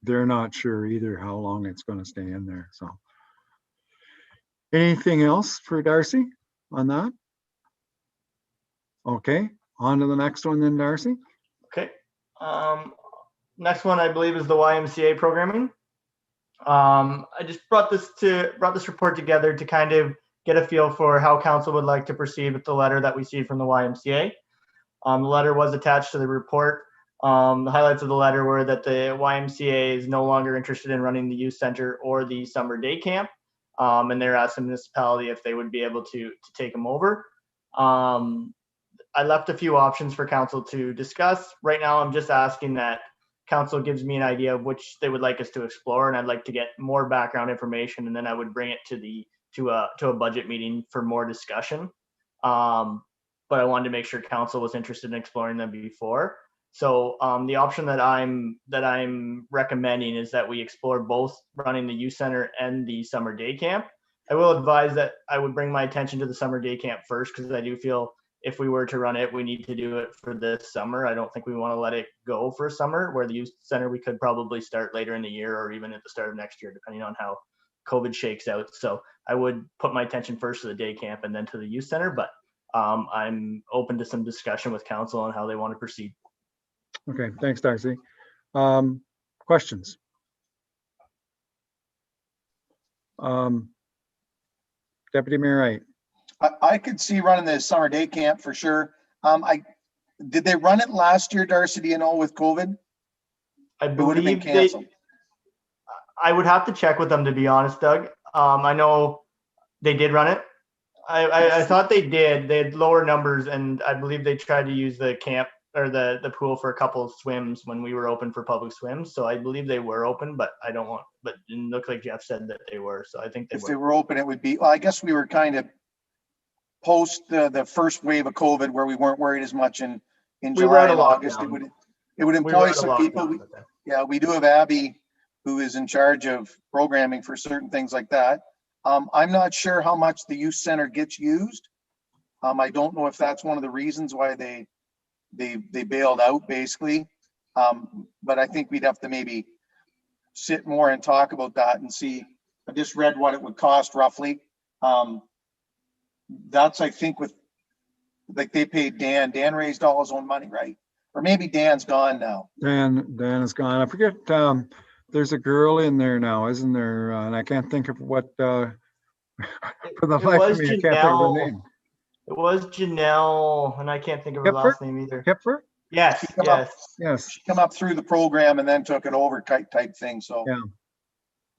they're not sure either how long it's going to stay in there. So anything else for Darcy on that? Okay, on to the next one then, Darcy. Okay. Next one I believe is the YMCA programming. I just brought this report together to kind of get a feel for how council would like to proceed with the letter that we see from the YMCA. The letter was attached to the report. The highlights of the letter were that the YMCA is no longer interested in running the youth center or the summer day camp. And they're asking the municipality if they would be able to take them over. I left a few options for council to discuss. Right now, I'm just asking that council gives me an idea of which they would like us to explore, and I'd like to get more background information, and then I would bring it to a budget meeting for more discussion. But I wanted to make sure council was interested in exploring them before. So the option that I'm recommending is that we explore both running the youth center and the summer day camp. I will advise that I would bring my attention to the summer day camp first, because I do feel if we were to run it, we need to do it for this summer. I don't think we want to let it go for summer, where the youth center, we could probably start later in the year or even at the start of next year, depending on how COVID shakes out. So I would put my attention first to the day camp and then to the youth center, but I'm open to some discussion with council on how they want to proceed. Okay, thanks, Darcy. Questions? Deputy Mayor Wright. I could see running the summer day camp for sure. Did they run it last year, Darcy, do you know, with COVID? I believe I would have to check with them, to be honest, Doug. I know they did run it. I thought they did. They had lower numbers, and I believe they tried to use the camp or the pool for a couple of swims when we were open for public swims. So I believe they were open, but I don't want. But it looked like Jeff said that they were. So I think If they were open, it would be. Well, I guess we were kind of post the first wave of COVID, where we weren't worried as much in July and August. It would employ some people. Yeah, we do have Abby, who is in charge of programming for certain things like that. I'm not sure how much the youth center gets used. I don't know if that's one of the reasons why they bailed out, basically. But I think we'd have to maybe sit more and talk about that and see. I just read what it would cost roughly. That's, I think, with like they paid Dan. Dan raised all his own money, right? Or maybe Dan's gone now. Dan is gone. I forget. There's a girl in there now, isn't there? And I can't think of what. For the life of me, I can't think of her name. It was Janelle, and I can't think of her last name either. Kipfer? Yes, yes. She come up through the program and then took it over type thing. So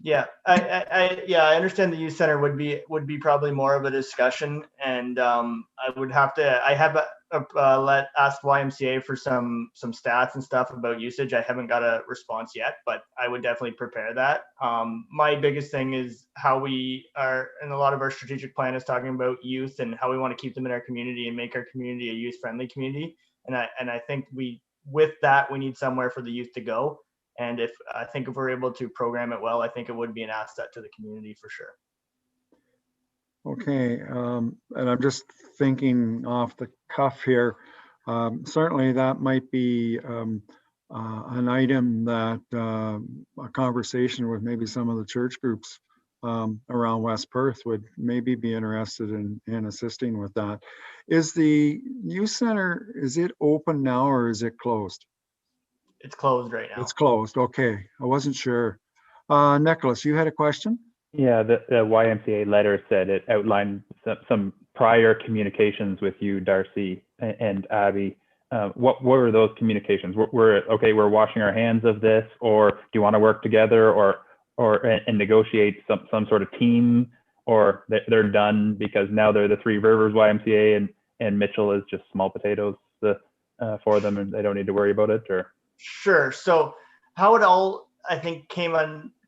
yeah, I understand the youth center would be probably more of a discussion, and I have asked YMCA for some stats and stuff about usage. I haven't got a response yet, but I would definitely prepare that. My biggest thing is how we are, and a lot of our strategic plan is talking about youth and how we want to keep them in our community and make our community a youth-friendly community. And I think with that, we need somewhere for the youth to go. And if we're able to program it well, I think it would be an asset to the community for sure. Okay, and I'm just thinking off the cuff here. Certainly that might be an item that a conversation with maybe some of the church groups around West Perth would maybe be interested in assisting with that. Is the youth center, is it open now or is it closed? It's closed right now. It's closed. Okay, I wasn't sure. Nicholas, you had a question? Yeah, the YMCA letter said it outlined some prior communications with you, Darcy and Abby. What were those communications? We're washing our hands of this, or do you want to work together, and negotiate some sort of team, or they're done because now they're the Three Rivers YMCA and Mitchell is just small potatoes for them and they don't need to worry about it, or? Sure. So how it all, I think, came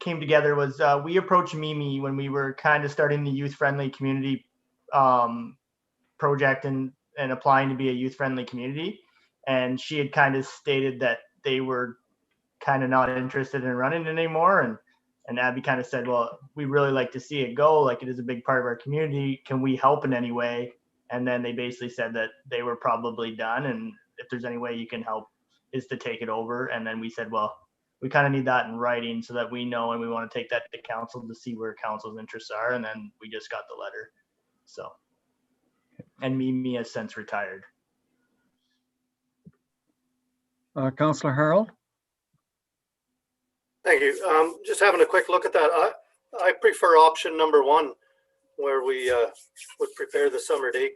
together was we approached Mimi when we were kind of starting the youth-friendly community project and applying to be a youth-friendly community. And she had kind of stated that they were kind of not interested in running it anymore. And Abby kind of said, well, we really like to see it go. Like, it is a big part of our community. Can we help in any way? And then they basically said that they were probably done. And if there's any way you can help, is to take it over. And then we said, well, we kind of need that in writing so that we know, and we want to take that to council to see where council's interests are. And then we just got the letter. So, and Mimi has since retired. Councillor Harold? Thank you. Just having a quick look at that. I prefer option number one, where we would prepare the summer day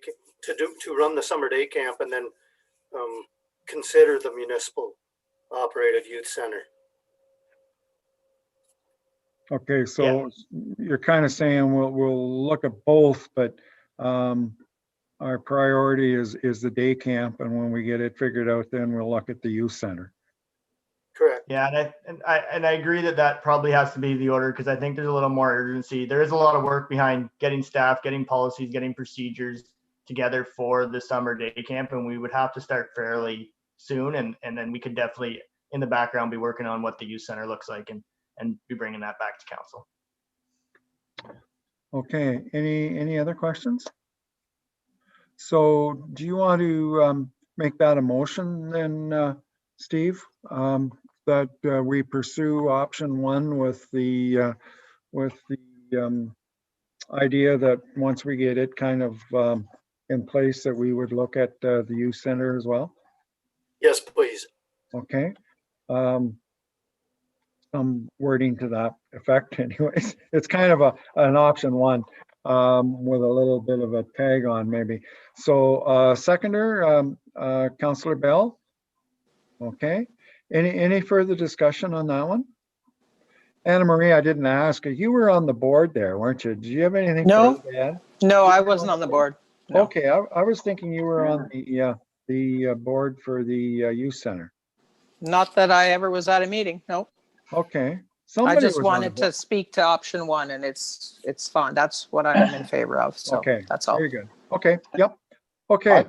to run the summer day camp and then consider the municipal operated youth center. Okay, so you're kind of saying we'll look at both, but our priority is the day camp, and when we get it figured out, then we'll look at the youth center. Correct. Yeah, and I agree that probably has to be the order, because I think there's a little more urgency. There is a lot of work behind getting staff, getting policies, getting procedures together for the summer day camp, and we would have to start fairly soon, and then we could definitely in the background be working on what the youth center looks like and be bringing that back to council. Okay, any other questions? So do you want to make that a motion then, Steve, that we pursue option one with the idea that once we get it kind of in place, that we would look at the youth center as well? Yes, please. Okay. Some wording to that effect anyways. It's kind of an option one with a little bit of a tag on maybe. So seconder, Councillor Bell. Okay. Any further discussion on that one? Anna Marie, I didn't ask. You were on the board there, weren't you? Did you have anything No. to add? No, I wasn't on the board. No. Okay, I was thinking you were on the board for the youth center. Not that I ever was at a meeting. No. Okay, I somebody just was on the wanted to board. speak to option one, and it's fine. That's what I'm in favor of. So Okay, that's all. very good. Okay, yep. I Okay,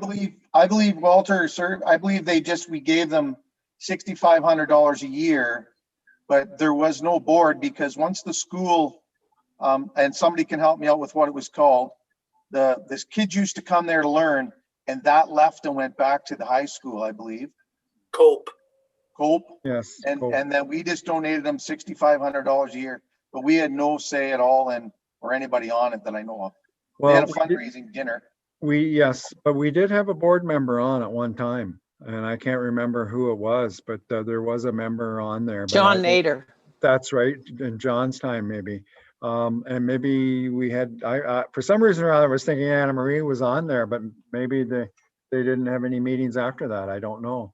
believe Walter, sir, I believe we gave them $6,500 a year, but there was no board because once the school, and somebody can help me out with what it was called, this kids used to come there to learn, and that left and went back to the high school, I believe. Cope. yes. And cool. and then we just donated them $6,500 a year, but we had no say at all or anybody on it that I know of. They had a fundraising dinner. Yes, but we did have a board member on at one time, and I can't remember who it was, but there was a member on there. But John Nader. That's right, in John's time maybe. And maybe we had, for some reason or other, I was thinking Anna Marie was on there, but maybe they didn't have any meetings after that. I don't know.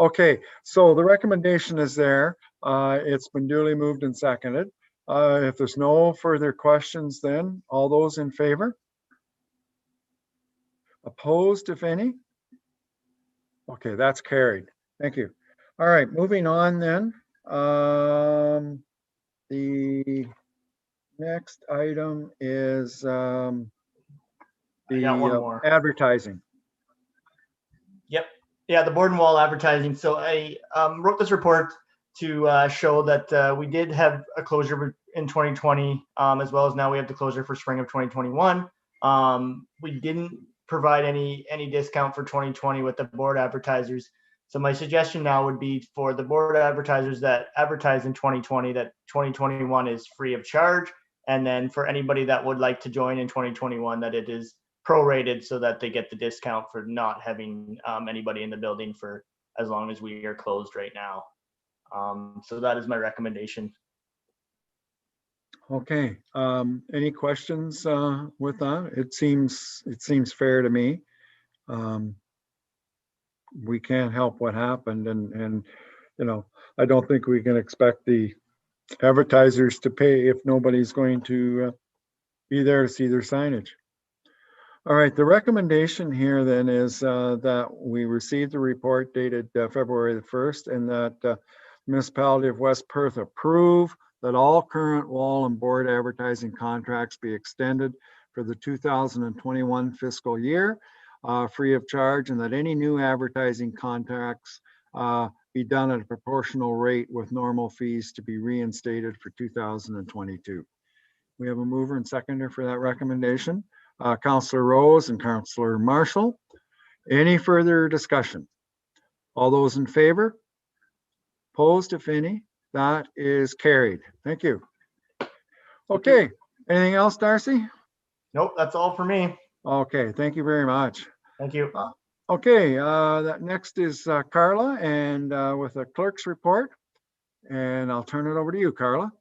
Okay, so the recommendation is there. It's been duly moved and seconded. If there's no further questions, then all those in favor? Opposed, if any? Okay, that's carried. Thank you. All right, moving on then. The next item is the advertising. Yep. Yeah, the board and wall advertising. So I wrote this report to show that we did have a closure in 2020, as well as now we have the closure for spring of 2021. We didn't provide any discount for 2020 with the board advertisers. So my suggestion now would be for the board advertisers that advertise in 2020, that 2021 is free of charge. And then for anybody that would like to join in 2021, that it is prorated so that they get the discount for not having anybody in the building for as long as we are closed right now. So that is my recommendation. Okay, any questions with that? It seems fair to me. We can't help what happened, and you know, I don't think we can expect the advertisers to pay if nobody's going to be there to see their signage. All right, the recommendation here then is that we received the report dated February the 1st, and that Municipality of West Perth approve that all current wall and board advertising contracts be extended for the 2021 fiscal year, free of charge, and that any new advertising contracts be done at a proportional rate with normal fees to be reinstated for 2022. We have a mover and seconder for that recommendation, Councillor Rose and Councillor Marshall. Any further discussion? All those in favor? Opposed, if any? That is carried. Thank you. Okay, anything else, Darcy? Nope, that's all for me. Okay, thank you very much. Thank you. Okay, that next is Carla, and with a clerk's report, and I'll turn it over to you, Carla.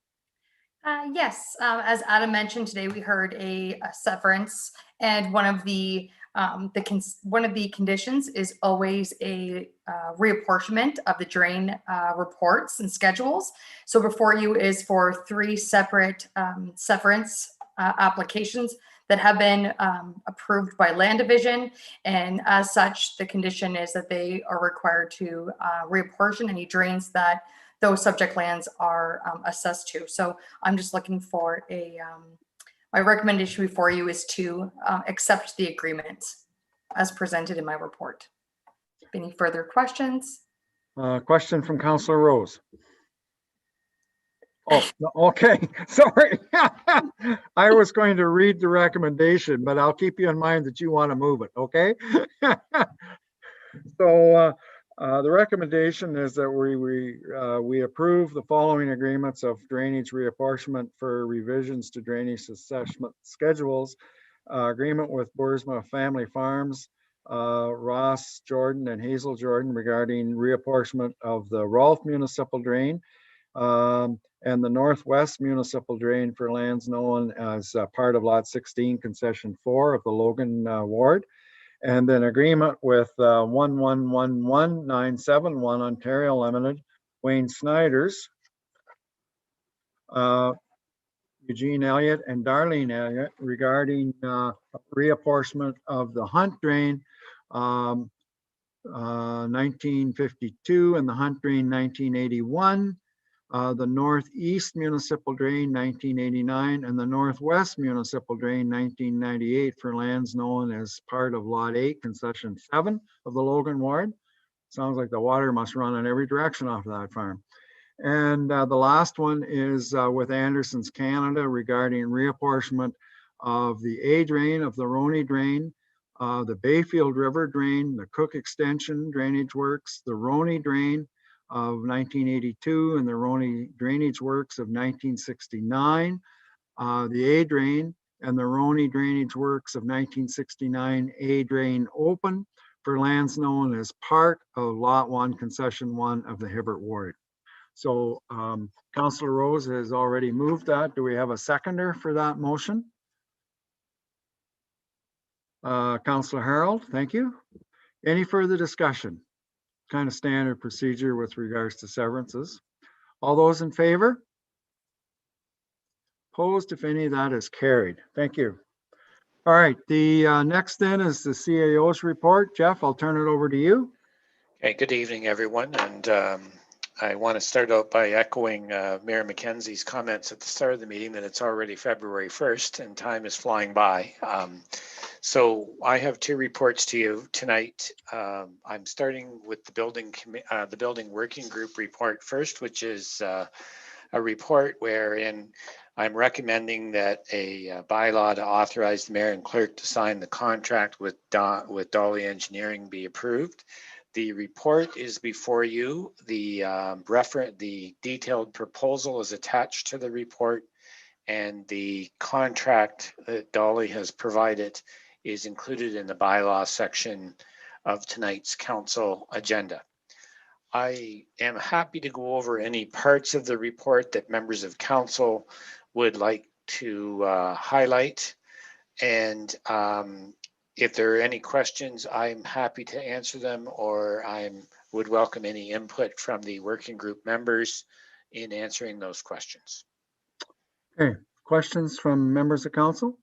Yes, as Adam mentioned today, we heard a severance, and one of the conditions is always a reapportionment of the drain reports and schedules. So before you is for 3 separate severance applications that have been approved by Land Division, and as such, the condition is that they are required to reapportion any drains that those subject lands are assessed to. So I'm just looking for my recommendation before you is to accept the agreement as presented in my report. Any further questions? Question from Councillor Rose. Oh, okay, sorry. I was going to read the recommendation, but I'll keep you in mind that you want to move it, okay? So the recommendation is that we approve the following agreements of drainage reapportionment for revisions to drainage assessment schedules. Agreement with Boersma Family Farms, Ross Jordan and Hazel Jordan regarding reapportionment of the Rolfe Municipal Drain and the Northwest Municipal Drain for lands known as part of Lot 16, Concession 4 of the Logan Ward. And then agreement with 111197 Ontario Limited, Wayne Snyder's, Eugene Elliott and Darlene Elliott regarding reapportionment of the Hunt Drain 1952 and the Hunt Drain 1981, the Northeast Municipal Drain 1989, and the Northwest Municipal Drain 1998 for lands known as part of Lot 8, Concession 7 of the Logan Ward. Sounds like the water must run in every direction off of that farm. And the last one is with Anderson's Canada regarding reapportionment of the A drain of the Roney Drain, the Bayfield River Drain, the Cook Extension Drainage Works, the Roney Drain of 1982, and the Roney Drainage Works of 1969, the A Drain and the Roney Drainage Works of 1969, A Drain open for lands known as part of Lot 1, Concession 1 of the Hibbert Ward. So Councillor Rose has already moved that. Do we have a seconder for that motion? Councillor Harold, thank you. Any further discussion? Kind of standard procedure with regards to severances. All those in favor? Opposed, if any, that is carried. Thank you. All right, the next then is the CAO's report. Jeff, I'll turn it over to you. Okay, good evening, everyone. And I want to start out by echoing Mayor McKenzie's comments at the start of the meeting that it's already February 1st and time is flying by. So I have two reports to you tonight. I'm starting with the building working group report first, which is a report wherein I'm recommending that a bylaw to authorize the mayor and clerk to sign the contract with Dolly Engineering be approved. The report is before you. The detailed proposal is attached to the report, and the contract that Dolly has provided is included in the bylaw section of tonight's council agenda. I am happy to go over any parts of the report that members of council would like to highlight, and if there are any questions, I'm happy to answer them, or I would welcome any input from the working group members in answering those questions. Okay, questions from members of council?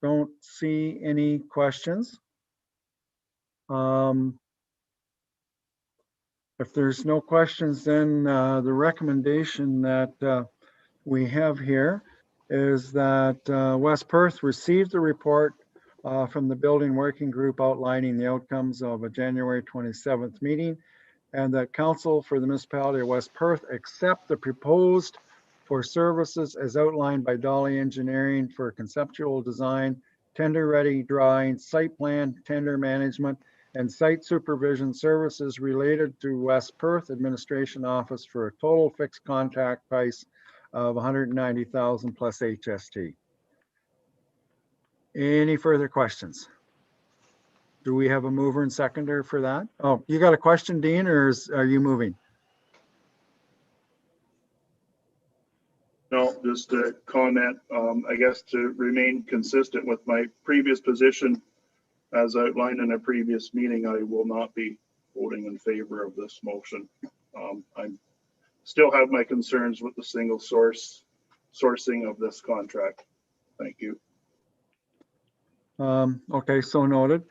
Don't see any questions. If there's no questions, then the recommendation that we have here is that West Perth received the report from the building working group outlining the outcomes of a January 27th meeting, and that council for the municipality of West Perth accept the proposed for services as outlined by Dolly Engineering for conceptual design, tender ready drawing, site plan, tender management, and site supervision services related to West Perth Administration Office for a total fixed contract price of $190,000 plus HST. Any further questions? Do we have a mover and seconder for that? Oh, you got a question, Dean, or are you moving? No, just a comment, I guess to remain consistent with my previous position as outlined in a previous meeting, I will not be voting in favor of this motion. I still have my concerns with the single sourcing of this contract. Thank you. Okay, so noted.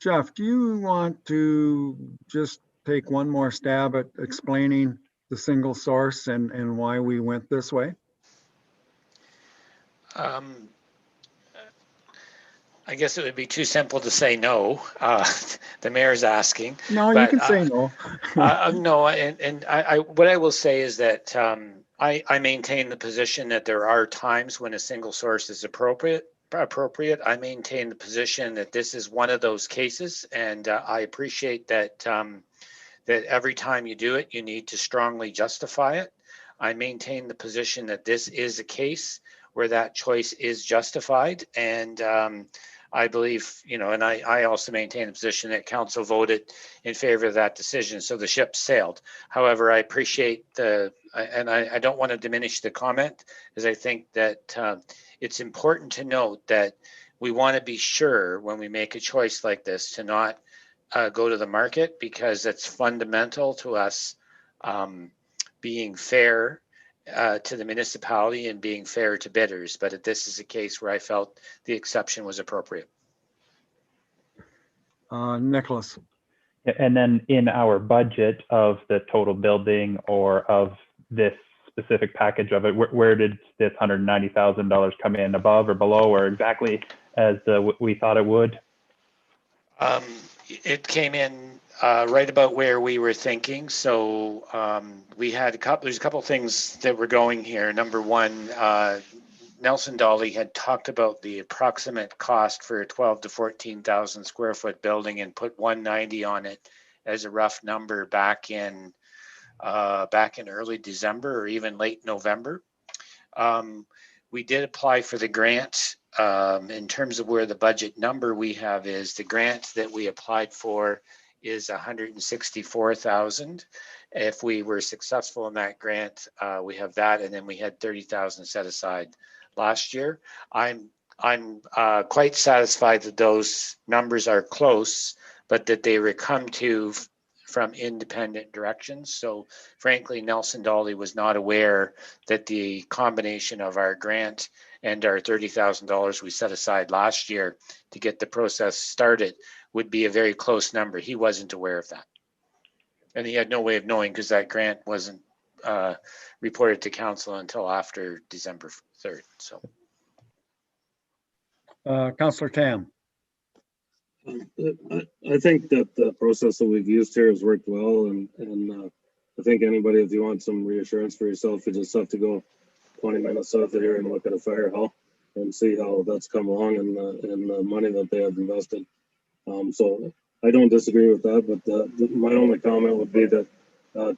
Jeff, do you want to just take one more stab at explaining the single source and why we went this way? I guess it would be too simple to say no. The mayor's asking. No, you can say no. No, and what I will say is that I maintain the position that there are times when a single source is appropriate. I maintain the position that this is one of those cases, and I appreciate that that every time you do it, you need to strongly justify it. I maintain the position that this is a case where that choice is justified, and I believe, and I also maintain the position that council voted in favor of that decision, so the ship sailed. However, I appreciate and I don't want to diminish the comment, as I think that it's important to note that we want to be sure when we make a choice like this to not go to the market because it's fundamental to us being fair to the municipality and being fair to bidders. But this is a case where I felt the exception was appropriate. Nicholas. And then in our budget of the total building or of this specific package of it, where did this $190,000 come in, above or below, or exactly as we thought it would? It came in right about where we were thinking. So we had there's a couple things that were going here. Number one, Nelson Dolly had talked about the approximate cost for a 12 to 14,000 square foot building and put 190 on it as a rough number back in early December or even late November. We did apply for the grant. In terms of where the budget number we have is, the grant that we applied for is 164,000. If we were successful in that grant, we have that, and then we had 30,000 set aside last year. I'm quite satisfied that those numbers are close, but that they were come to from independent directions. So frankly, Nelson Dolly was not aware that the combination of our grant and our $30,000 we set aside last year to get the process started would be a very close number. He wasn't aware of that. And he had no way of knowing because that grant wasn't reported to council until after December 3rd. So, Councillor Tam. I think that the process that we've used here has worked well, and I think anybody, if you want some reassurance for yourself, you just have to go 20 minutes south of here and look at a fire hall and see how that's come along and the money that they have invested. So I don't disagree with that, but my only comment would be that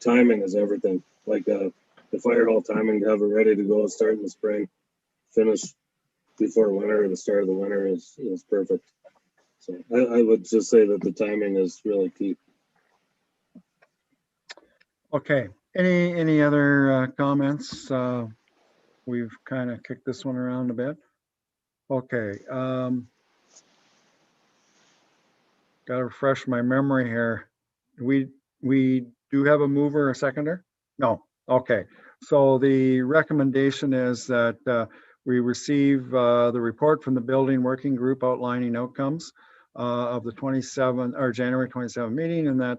timing is everything. Like the fire hall timing, to have it ready to go, start in the spring, finish before winter, or the start of the winter is perfect. So I would just say that the timing is really key. Okay, any other comments? We've kind of kicked this one around a bit. Okay, gotta refresh my memory here. We do have a mover, a seconder? No, okay. So the recommendation is that we receive the report from the building working group outlining outcomes of the January 27 meeting, and that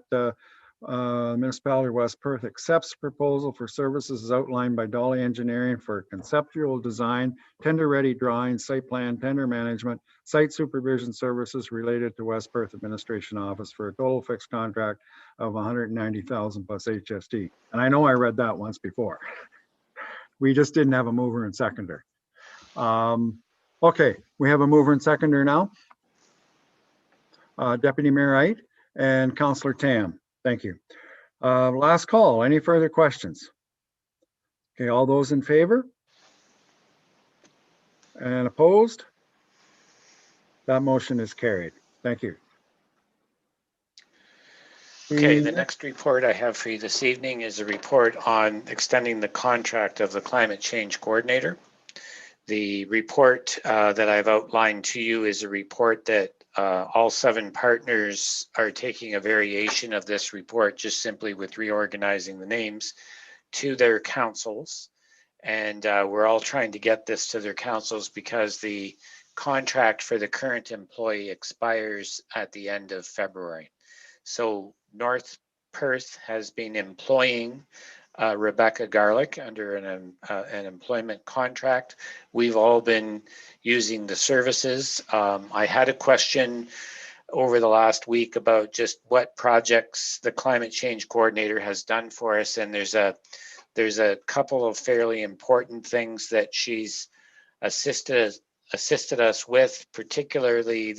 Municipality of West Perth accepts proposal for services as outlined by Dolly Engineering for conceptual design, tender-ready drawing, site plan, tender management, site supervision services related to West Perth Administration Office for a total fixed contract of 190,000 plus HST. And I know I read that once before. We just didn't have a mover and seconder. Okay, we have a mover and seconder now. Deputy Mayor Ait and Councillor Tam. Thank you. Last call. Any further questions? Okay, all those in favor? And opposed? That motion is carried. Thank you. Okay, the next report I have for you this evening is a report on extending the contract of the climate change coordinator. The report that I've outlined to you is a report that all 7 partners are taking a variation of this report, just simply with reorganizing the names to their councils. And we're all trying to get this to their councils because the contract for the current employee expires at the end of February. So North Perth has been employing Rebecca Garlick under an employment contract. We've all been using the services. I had a question over the last week about just what projects the climate change coordinator has done for us, and there's a couple of fairly important things that she's assisted us with, particularly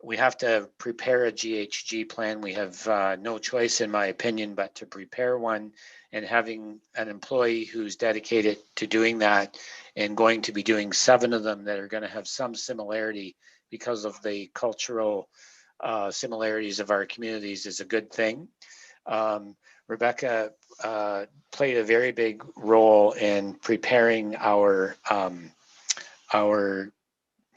we have to prepare a GHG plan. We have no choice, in my opinion, but to prepare one, and having an employee who's dedicated to doing that and going to be doing 7 of them that are going to have some similarity because of the cultural similarities of our communities is a good thing. Rebecca played a very big role in preparing our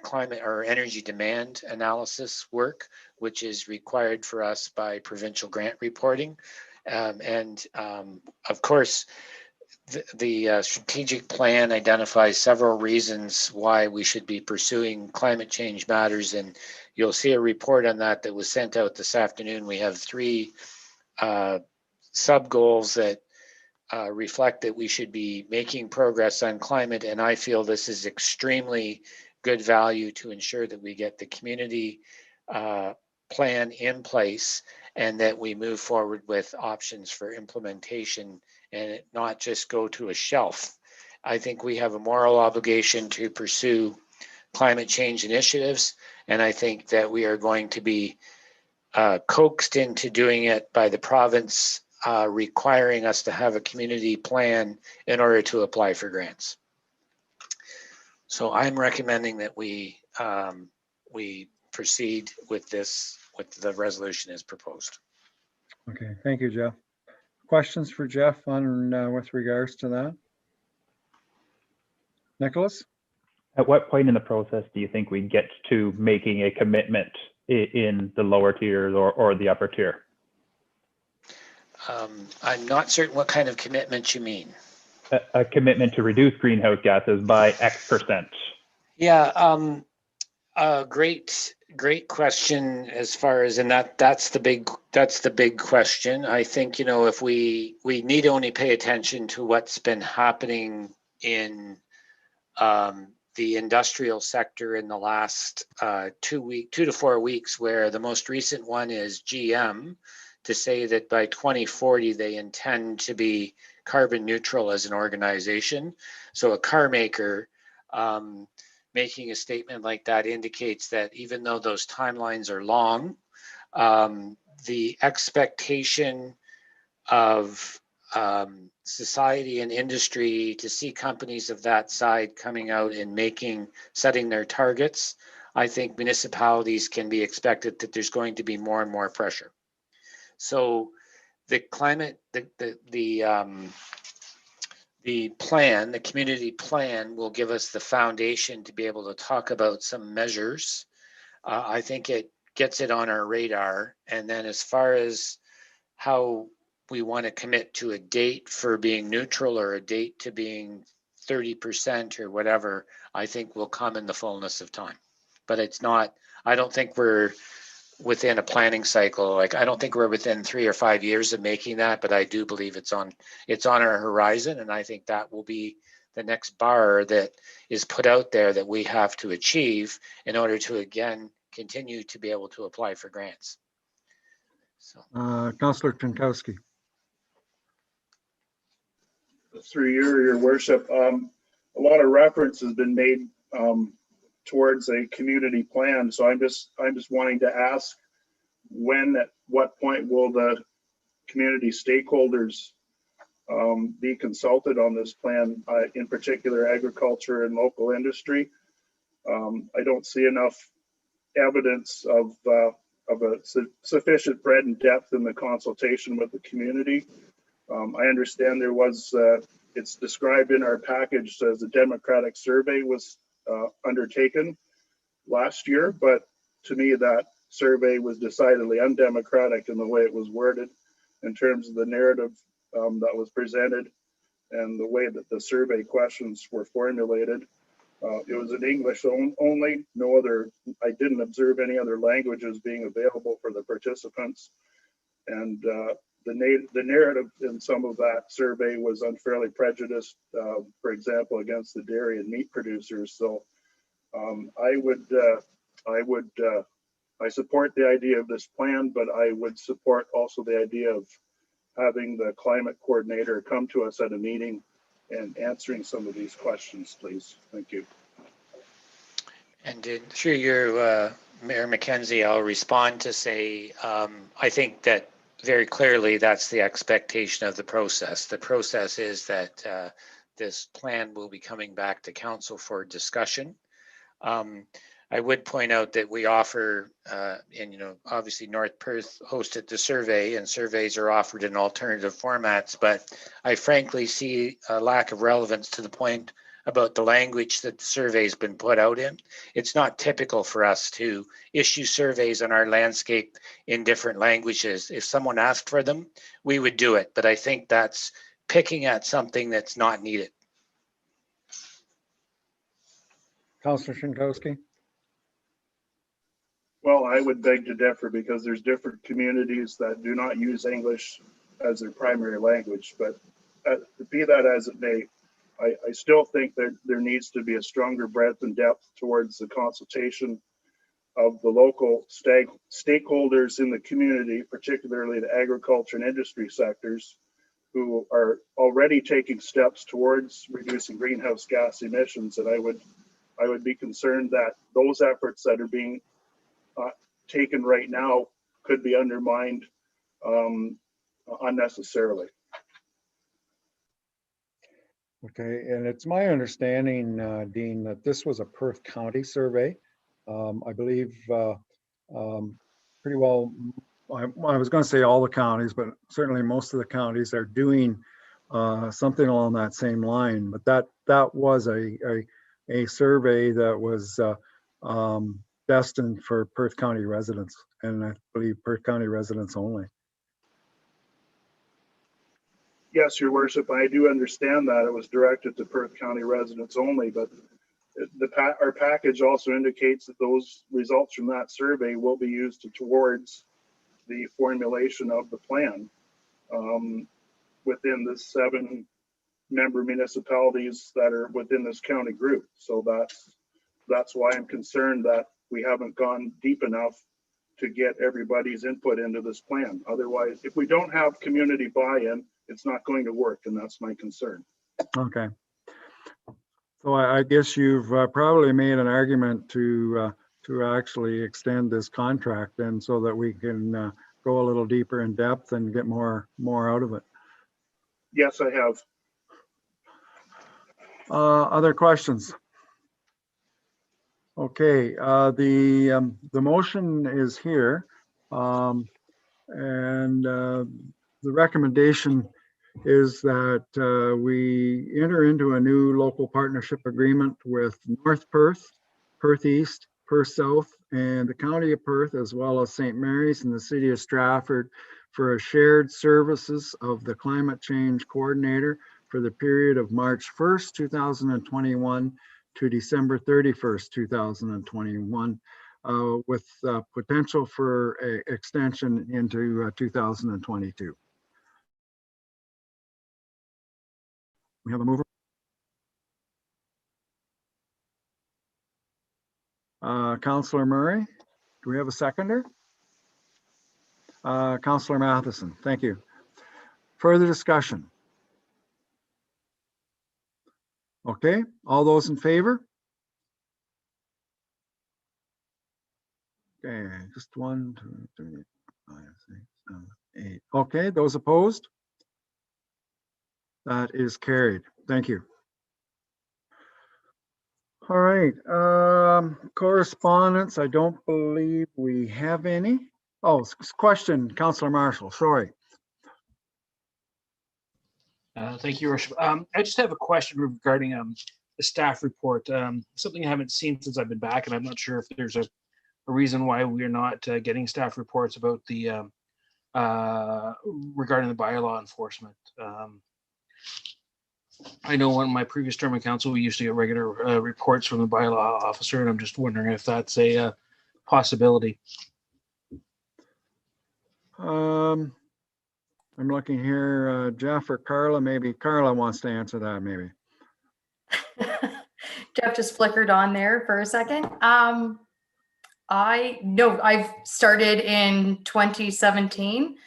climate or energy demand analysis work, which is required for us by provincial grant reporting. Of course, the strategic plan identifies several reasons why we should be pursuing climate change matters, and you'll see a report on that that was sent out this afternoon. We have 3 sub goals that reflect that we should be making progress on climate, and I feel this is extremely good value to ensure that we get the community plan in place and that we move forward with options for implementation and it not just go to a shelf. I think we have a moral obligation to pursue climate change initiatives, and I think that we are going to be coaxed into doing it by the province requiring us to have a community plan in order to apply for grants. So I'm recommending that we proceed with this, with the resolution as proposed. Okay, thank you, Jeff. Questions for Jeff on with regards to that? Nicholas? At what point in the process do you think we get to making a commitment in the lower tiers or the upper tier? I'm not certain what kind of commitment you mean. A commitment to reduce greenhouse gases by X%. Yeah, great question as far as, and that's the big question. I think, you know, if we need only pay attention to what's been happening in the industrial sector in the last 2 to 4 weeks, where the most recent one is GM to say that by 2040 they intend to be carbon neutral as an organization. So a car maker making a statement like that indicates that even though those timelines are long, the expectation of society and industry to see companies of that side coming out and setting their targets, I think municipalities can be expected that there's going to be more and more pressure. So the climate, the plan, the community plan will give us the foundation to be able to talk about some measures. I think it gets it on our radar. And then as far as how we want to commit to a date for being neutral or a date to being 30% or whatever, I think will come in the fullness of time. But it's not, I don't think we're within a planning cycle. Like, I don't think we're within 3 or 5 years of making that, but I do believe it's on our horizon. And I think that will be the next bar that is put out there that we have to achieve in order to, again, continue to be able to apply for grants. So, Councillor Pinkowski. Through your worship, a lot of reference has been made towards a community plan. So I'm just wanting to ask, at what point will the community stakeholders be consulted on this plan, in particular agriculture and local industry? I don't see enough evidence of a sufficient breadth and depth in the consultation with the community. I understand there was, it's described in our package as a democratic survey was undertaken last year, but to me that survey was decidedly undemocratic in the way it was worded in terms of the narrative that was presented and the way that the survey questions were formulated. It was in English only, no other, I didn't observe any other languages being available for the participants. And the narrative in some of that survey was unfairly prejudiced, for example, against the dairy and meat producers. So I support the idea of this plan, but I would support also the idea of having the climate coordinator come to us at a meeting and answering some of these questions, please. Thank you. and through your Mayor Mackenzie, I'll respond to say, I think that very clearly that's the expectation of the process. The process is that this plan will be coming back to council for discussion. I would point out that we offer, and you know, obviously North Perth hosted the survey, and surveys are offered in alternative formats, but I frankly see a lack of relevance to the point about the language that the survey's been put out in. It's not typical for us to issue surveys on our landscape in different languages. If someone asked for them, we would do it. But I think that's picking at something that's not needed. Councillor Szynkowski? Well, I would beg to differ because there's different communities that do not use English as their primary language. But be that as it may, I still think that there needs to be a stronger breadth and depth towards the consultation of the local stakeholders in the community, particularly the agriculture and industry sectors, who are already taking steps towards reducing greenhouse gas emissions. And I would be concerned that those efforts that are being taken right now could be undermined unnecessarily. Okay, and it's my understanding, Dean, that this was a Perth County survey. I believe pretty well, I was going to say all the counties, but certainly most of the counties are doing something along that same line. But that was a survey that was destined for Perth County residents, and I believe Perth County residents only. Yes, Your Worship, I do understand that it was directed to Perth County residents only, but our package also indicates that those results from that survey will be used towards the formulation of the plan within the 7 member municipalities that are within this county group. So that's why I'm concerned that we haven't gone deep enough to get everybody's input into this plan. Otherwise, if we don't have community buy-in, it's not going to work, and that's my concern. Okay. So I guess you've probably made an argument to actually extend this contract then, so that we can go a little deeper in depth and get more out of it. Yes, I have. Other questions? Okay, the motion is here, and the recommendation is that we enter into a new local partnership agreement with North Perth, Perth East, Perth South, and the County of Perth, as well as St. Mary's and the City of Stratford, for a shared services of the Climate Change Coordinator for the period of March 1st, 2021 to December 31st, 2021, with potential for extension into 2022. We have a mover. Councillor Murray, do we have a seconder? Councillor Matheson, thank you. Further discussion? Okay, all those in favor? Okay, just 1, 2, 3, 5, 6, 7, 8. Okay, those opposed? That is carried. Thank you. All right, correspondence. I don't believe we have any. Oh, question, Councillor Marshall, sorry. Thank you, Your Worship. I just have a question regarding the staff report. Something I haven't seen since I've been back, and I'm not sure if there's a reason why we're not getting staff reports about the regarding the bylaw enforcement. I know in my previous term of council, we used to get regular reports from the bylaw officer, and I'm just wondering if that's a possibility. I'm looking here, Jeff or Carla, maybe Carla wants to answer that, maybe. Jeff just flickered on there for a second. I've started in 2017.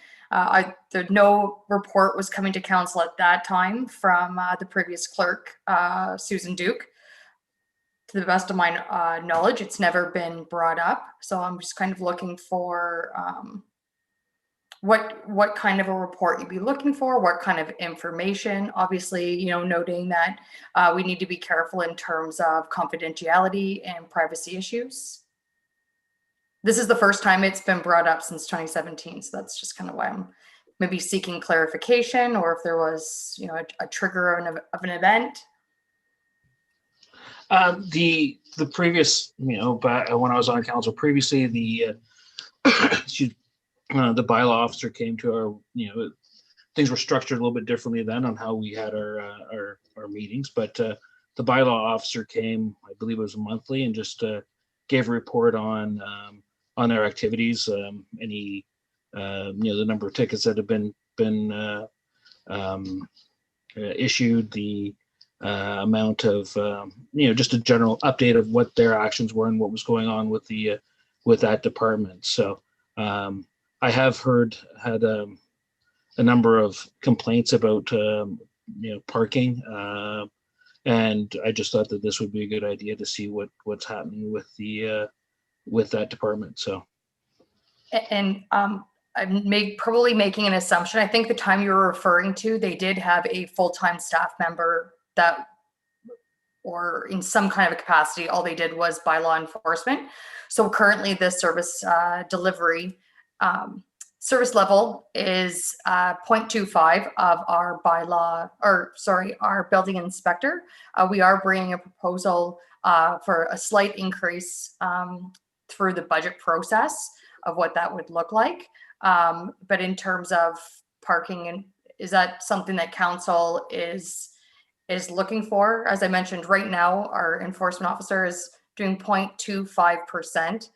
No report was coming to council at that time from the previous clerk, Susan Duke. To the best of my knowledge, it's never been brought up. So I'm just kind of looking for what kind of a report you'd be looking for, what kind of information. Obviously, noting that we need to be careful in terms of confidentiality and privacy issues. This is the first time it's been brought up since 2017, so that's just kind of why I'm maybe seeking clarification, or if there was, a trigger of an event. The previous, back when I was on council previously, the the bylaw officer came to our, things were structured a little bit differently then on how we had our meetings, but the bylaw officer came, I believe it was monthly, and just gave a report on their activities, any the number of tickets that have been issued, the amount of just a general update of what their actions were and what was going on with the with that department. So I have had a number of complaints about parking, and I just thought that this would be a good idea to see what's happening with the with that department. So, And I'm probably making an assumption. I think the time you were referring to, they did have a full-time staff member that, or in some kind of a capacity, all they did was bylaw enforcement. So currently the service delivery service level is 0.25 of our bylaw, or sorry, our building inspector. We are bringing a proposal for a slight increase through the budget process of what that would look like. But in terms of parking, and is that something that council is looking for? As I mentioned, right now, our enforcement officer is doing 0.25%.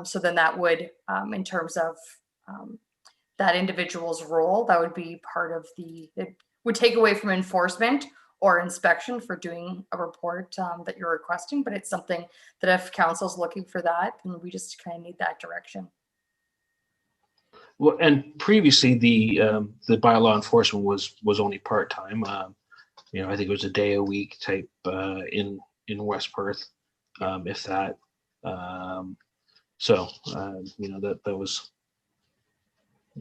So then that would, in terms of that individual's role, that would be part of it would take away from enforcement or inspection for doing a report that you're requesting, but it's something that if council's looking for that, then we just kind of need that direction. well, and previously the bylaw enforcement was only part-time. I think it was a day a week type in West Perth, if that. So that was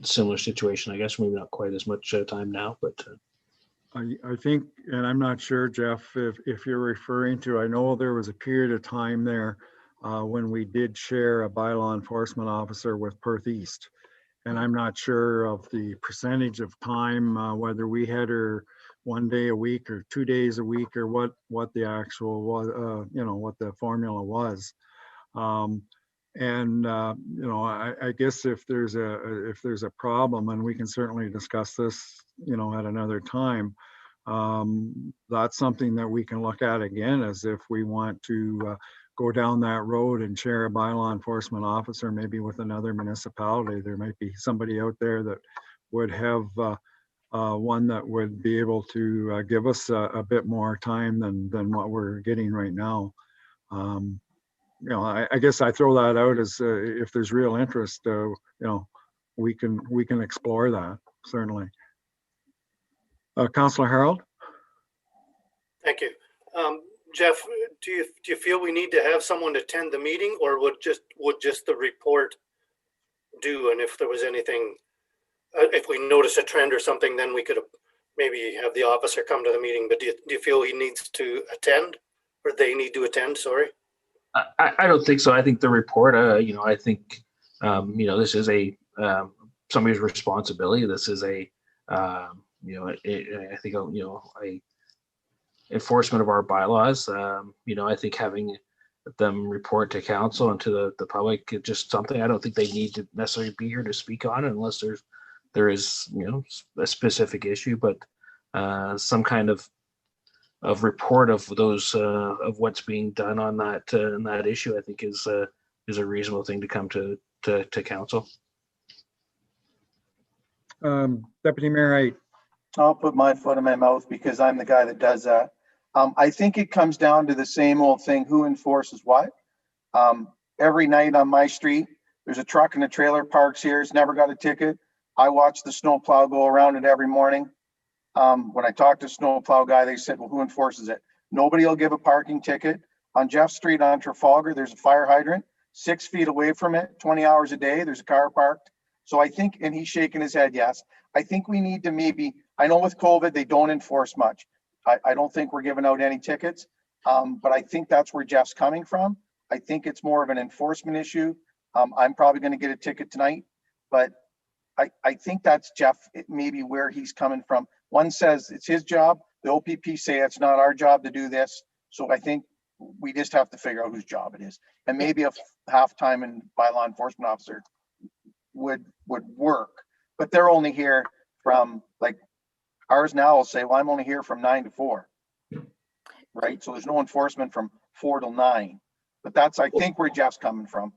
a similar situation, I guess. Maybe not quite as much time now, but I think, and I'm not sure, Jeff, if you're referring to, I know there was a period of time there when we did share a bylaw enforcement officer with Perth East. And I'm not sure of the percentage of time, whether we had her 1 day a week or 2 days a week, or what the actual was, what the formula was. I guess if there's a problem, and we can certainly discuss this, at another time, that's something that we can look at again, as if we want to go down that road and share a bylaw enforcement officer, maybe with another municipality. There might be somebody out there that would have one that would be able to give us a bit more time than what we're getting right now. I guess I throw that out as if there's real interest, we can explore that, certainly. Councillor Harold? Thank you. Jeff, do you feel we need to have someone attend the meeting, or would just the report do? And if there was anything, if we notice a trend or something, then we could maybe have the officer come to the meeting. But do you feel he needs to attend, or they need to attend? Sorry. I don't think so. I think the report, I think, this is somebody's responsibility. This is I think, a enforcement of our bylaws. I think having them report to council and to the public is just something I don't think they need to necessarily be here to speak on, unless there is, a specific issue, but some kind of report of those of what's being done on that issue, I think is a reasonable thing to come to council. Deputy Mayor Wright. I'll put my foot in my mouth because I'm the guy that does that. I think it comes down to the same old thing: who enforces what? Every night on my street, there's a truck and a trailer parks here. It's never got a ticket. I watch the snowplow go around it every morning. When I talked to snowplow guy, they said, well, who enforces it? Nobody will give a parking ticket. On Jeff Street on Trafalgar, there's a fire hydrant 6 feet away from it, 20 hours a day. There's a car parked. So I think, and he's shaking his head, yes. I think we need to maybe, I know with COVID, they don't enforce much. I don't think we're giving out any tickets, but I think that's where Jeff's coming from. I think it's more of an enforcement issue. I'm probably going to get a ticket tonight, but I think that's Jeff, maybe where he's coming from. One says it's his job. The OPP say it's not our job to do this. So I think we just have to figure out whose job it is. And maybe a half-time and bylaw enforcement officer would work, but they're only here from, like, ours now will say, well, I'm only here from 9 to 4. Right? So there's no enforcement from 4 till 9. But that's, I think, where Jeff's coming from.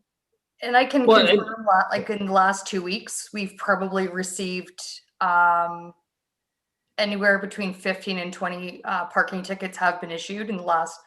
And I can Well, confirm that, like in the last 2 weeks, we've probably received anywhere between 15 and 20 parking tickets have been issued in the last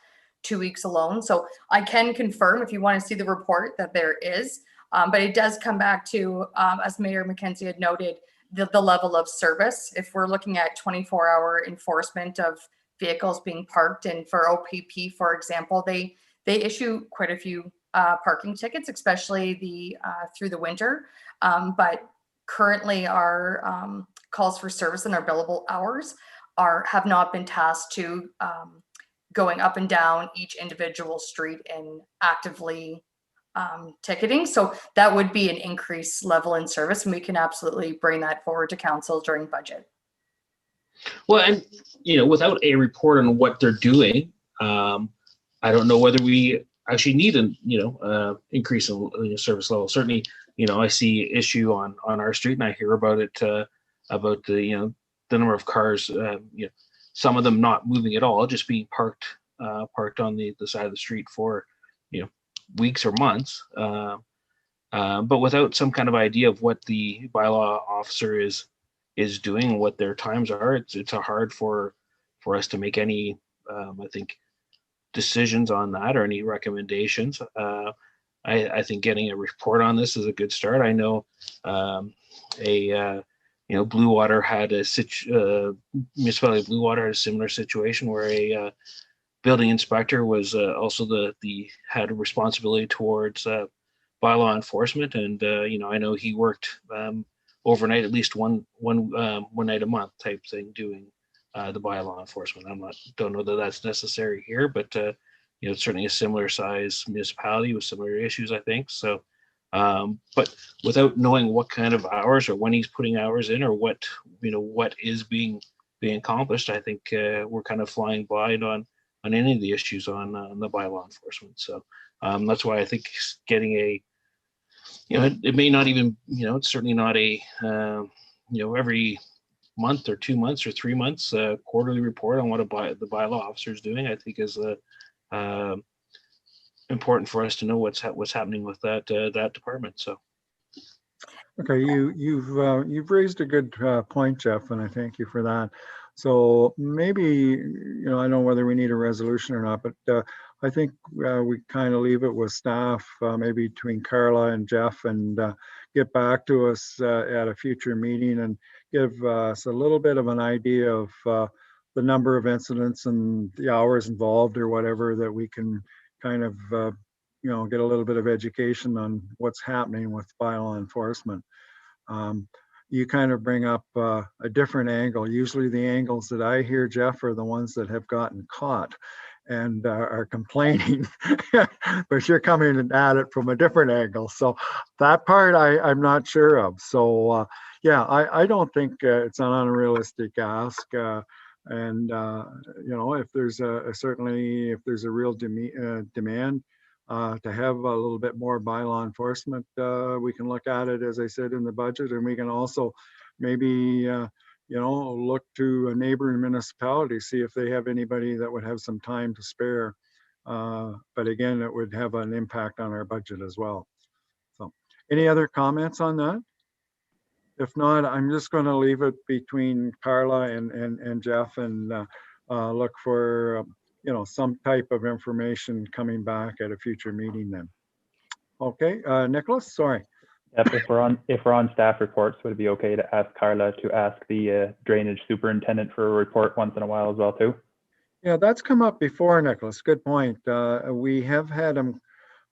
2 weeks alone. So I can confirm, if you want to see the report, that there is, but it does come back to, as Mayor McKenzie had noted, the level of service. If we're looking at 24-hour enforcement of vehicles being parked, and for OPP, for example, they issue quite a few parking tickets, especially the through the winter. But currently our calls for service and our billable hours have not been tasked to going up and down each individual street and actively ticketing. So that would be an increased level in service, and we can absolutely bring that forward to council during budget. Well, and without a report on what they're doing, I don't know whether we actually need an increase in service level. Certainly, I see issue on our street, and I hear about it about the number of cars, some of them not moving at all, just being parked on the side of the street for weeks or months, but without some kind of idea of what the bylaw officer is doing, what their times are, it's hard for us to make any I think decisions on that or any recommendations. I think getting a report on this is a good start. I know Blue Water had Municipality of Blue Water had a similar situation where a building inspector was also had a responsibility towards bylaw enforcement, and I know he worked overnight, at least one night a month type thing, doing the bylaw enforcement. Don't know that that's necessary here, but it's certainly a similar size municipality with similar issues, I think. So, but without knowing what kind of hours or when he's putting hours in, or what is being accomplished, I think we're kind of flying blind on any of the issues on the bylaw enforcement. So that's why I think getting it may not even, it's certainly not a, every month or 2 months or 3 months quarterly report on what the bylaw officer is doing, I think is important for us to know what's happening with that department. So. Okay, you've raised a good point, Jeff, and I thank you for that. So maybe, I don't know whether we need a resolution or not, but I think we kind of leave it with staff, maybe between Carla and Jeff, and get back to us at a future meeting and give us a little bit of an idea of the number of incidents and the hours involved or whatever, that we can kind of, get a little bit of education on what's happening with bylaw enforcement. You kind of bring up a different angle. Usually the angles that I hear, Jeff, are the ones that have gotten caught and are complaining, but you're coming at it from a different angle. So that part I'm not sure of. So yeah, I don't think it's an unrealistic ask. And if there's certainly if there's a real demand to have a little bit more bylaw enforcement, we can look at it, as I said, in the budget, and we can also maybe look to a neighboring municipality, see if they have anybody that would have some time to spare. But again, it would have an impact on our budget as well. So any other comments on that? If not, I'm just going to leave it between Carla and Jeff, and look for some type of information coming back at a future meeting then. Okay, Nicholas, sorry. Yep, if we're on staff reports, would it be okay to ask Carla to ask the drainage superintendent for a report once in a while as well too? Yeah, that's come up before, Nicholas. Good point. We have had him,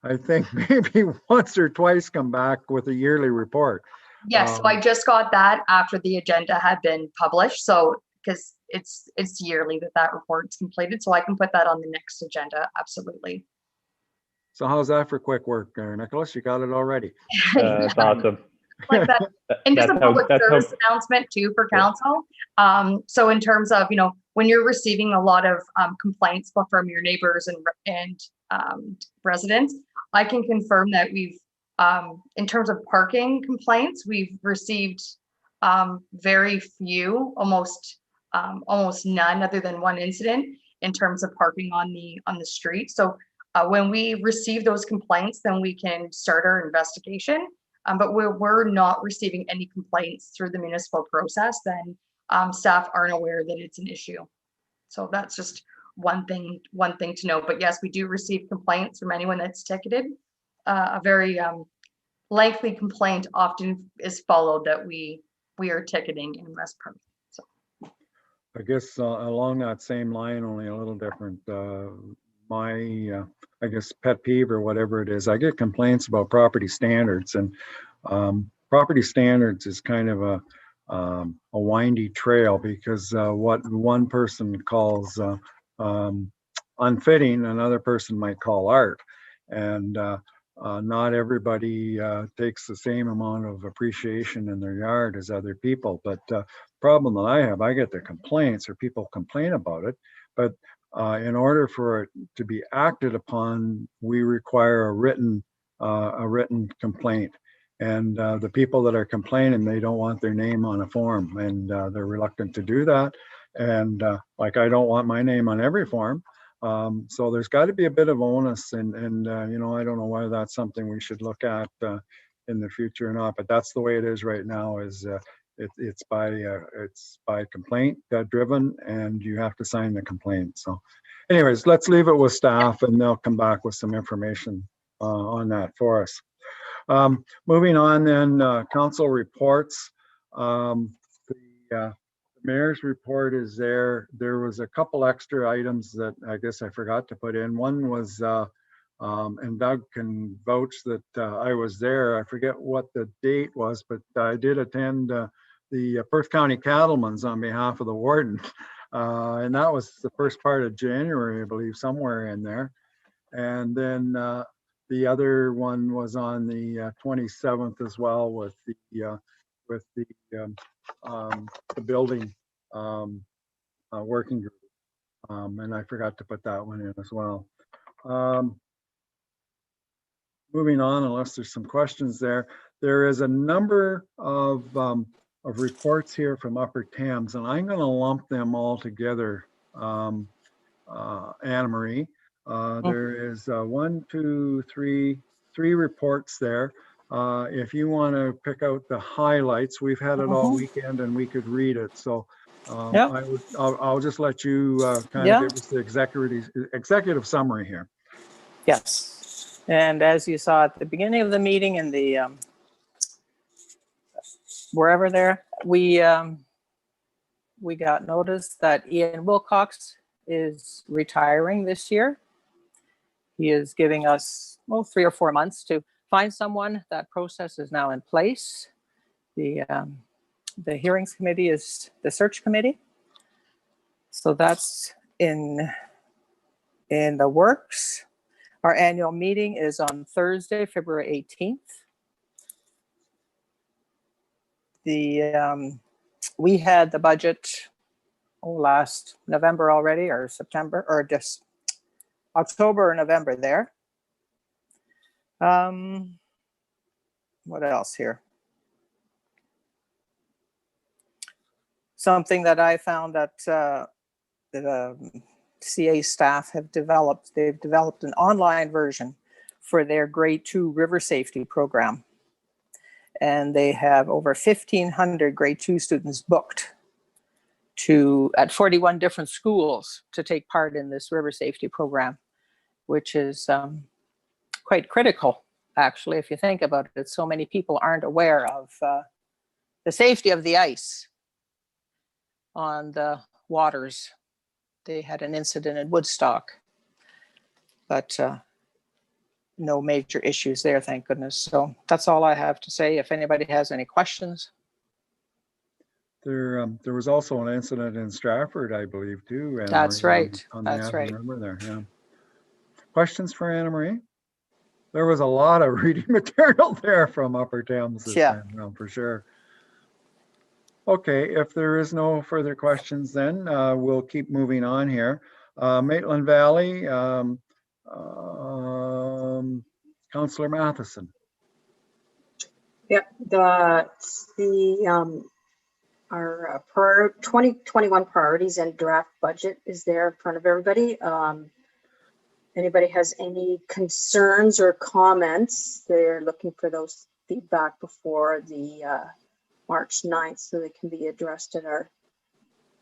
I think, maybe once or twice come back with a yearly report. Yes, so I just got that after the agenda had been published. So because it's yearly that report's completed, so I can put that on the next agenda. Absolutely. So how's that for quick work there, Nicholas? You got it already? That's awesome. like that. And just a That's how- public that's how- service announcement too for council. So in terms of, when you're receiving a lot of complaints from your neighbors and residents, I can confirm that we've, in terms of parking complaints, we've received very few, almost none, other than one incident in terms of parking on the street. So when we receive those complaints, then we can start our investigation. But we're not receiving any complaints through the municipal process, then staff aren't aware that it's an issue. So that's just one thing to know. But yes, we do receive complaints from anyone that's ticketed. A very lengthy complaint often is followed that we are ticketing in West Perth. So I guess along that same line, only a little different. My, I guess, pet peeve or whatever it is, I get complaints about property standards, and property standards is kind of a windy trail, because what one person calls unfitting, another person might call art. And not everybody takes the same amount of appreciation in their yard as other people. But problem that I have, I get the complaints, or people complain about it, but in order for it to be acted upon, we require a written complaint. And the people that are complaining, they don't want their name on a form, and they're reluctant to do that. And like, I don't want my name on every form. So there's got to be a bit of onus, and I don't know whether that's something we should look at in the future or not, but that's the way it is right now. Is it's by complaint driven, and you have to sign the complaint. So anyways, let's leave it with staff, and they'll come back with some information on that for us. Moving on then, council reports. The mayor's report is there. There was a couple extra items that I guess I forgot to put in. One was, and Doug can vouch that I was there. I forget what the date was, but I did attend the Perth County Cattlemen's on behalf of the warden. And that was the first part of January, I believe, somewhere in there. And then the other one was on the 27th as well, with the building working group. And I forgot to put that one in as well. Moving on, unless there's some questions there. There is a number of reports here from Upper Thames, and I'm going to lump them all together, Anna Marie. There is three reports there. If you want to pick out the highlights, we've had it all weekend and we could read it. So I'll just let you kind of give us the executive summary here. Yes. And as you saw at the beginning of the meeting in the wherever there, we got notice that Ian Wilcox is retiring this year. He is giving us 3 or 4 months to find someone. That process is now in place. The hearings committee is the search committee. So that's in the works. Our annual meeting is on Thursday, February 18th. We had the budget last November already, or September, or just October or November there. What else here? Something that I found that the CA staff have developed. They've developed an online version for their grade 2 river safety program. And they have over 1,500 grade 2 students booked at 41 different schools to take part in this river safety program, which is quite critical, actually, if you think about it. So many people aren't aware of the safety of the ice on the waters. They had an incident in Woodstock, but no major issues there, thank goodness. So that's all I have to say. If anybody has any questions. There was also an incident in Stratford, I believe, too. That's right. On the That's right. River there. Yeah. Questions for Anna Marie? There was a lot of reading material there from Upper Thames this Yeah. time around, for sure. Okay, if there is no further questions, then we'll keep moving on here. Maitland Valley, Councillor Matheson. Yep, our 2021 priorities and draft budget is there in front of everybody. Anybody has any concerns or comments, they're looking for those feedback before the March 9th so they can be addressed at our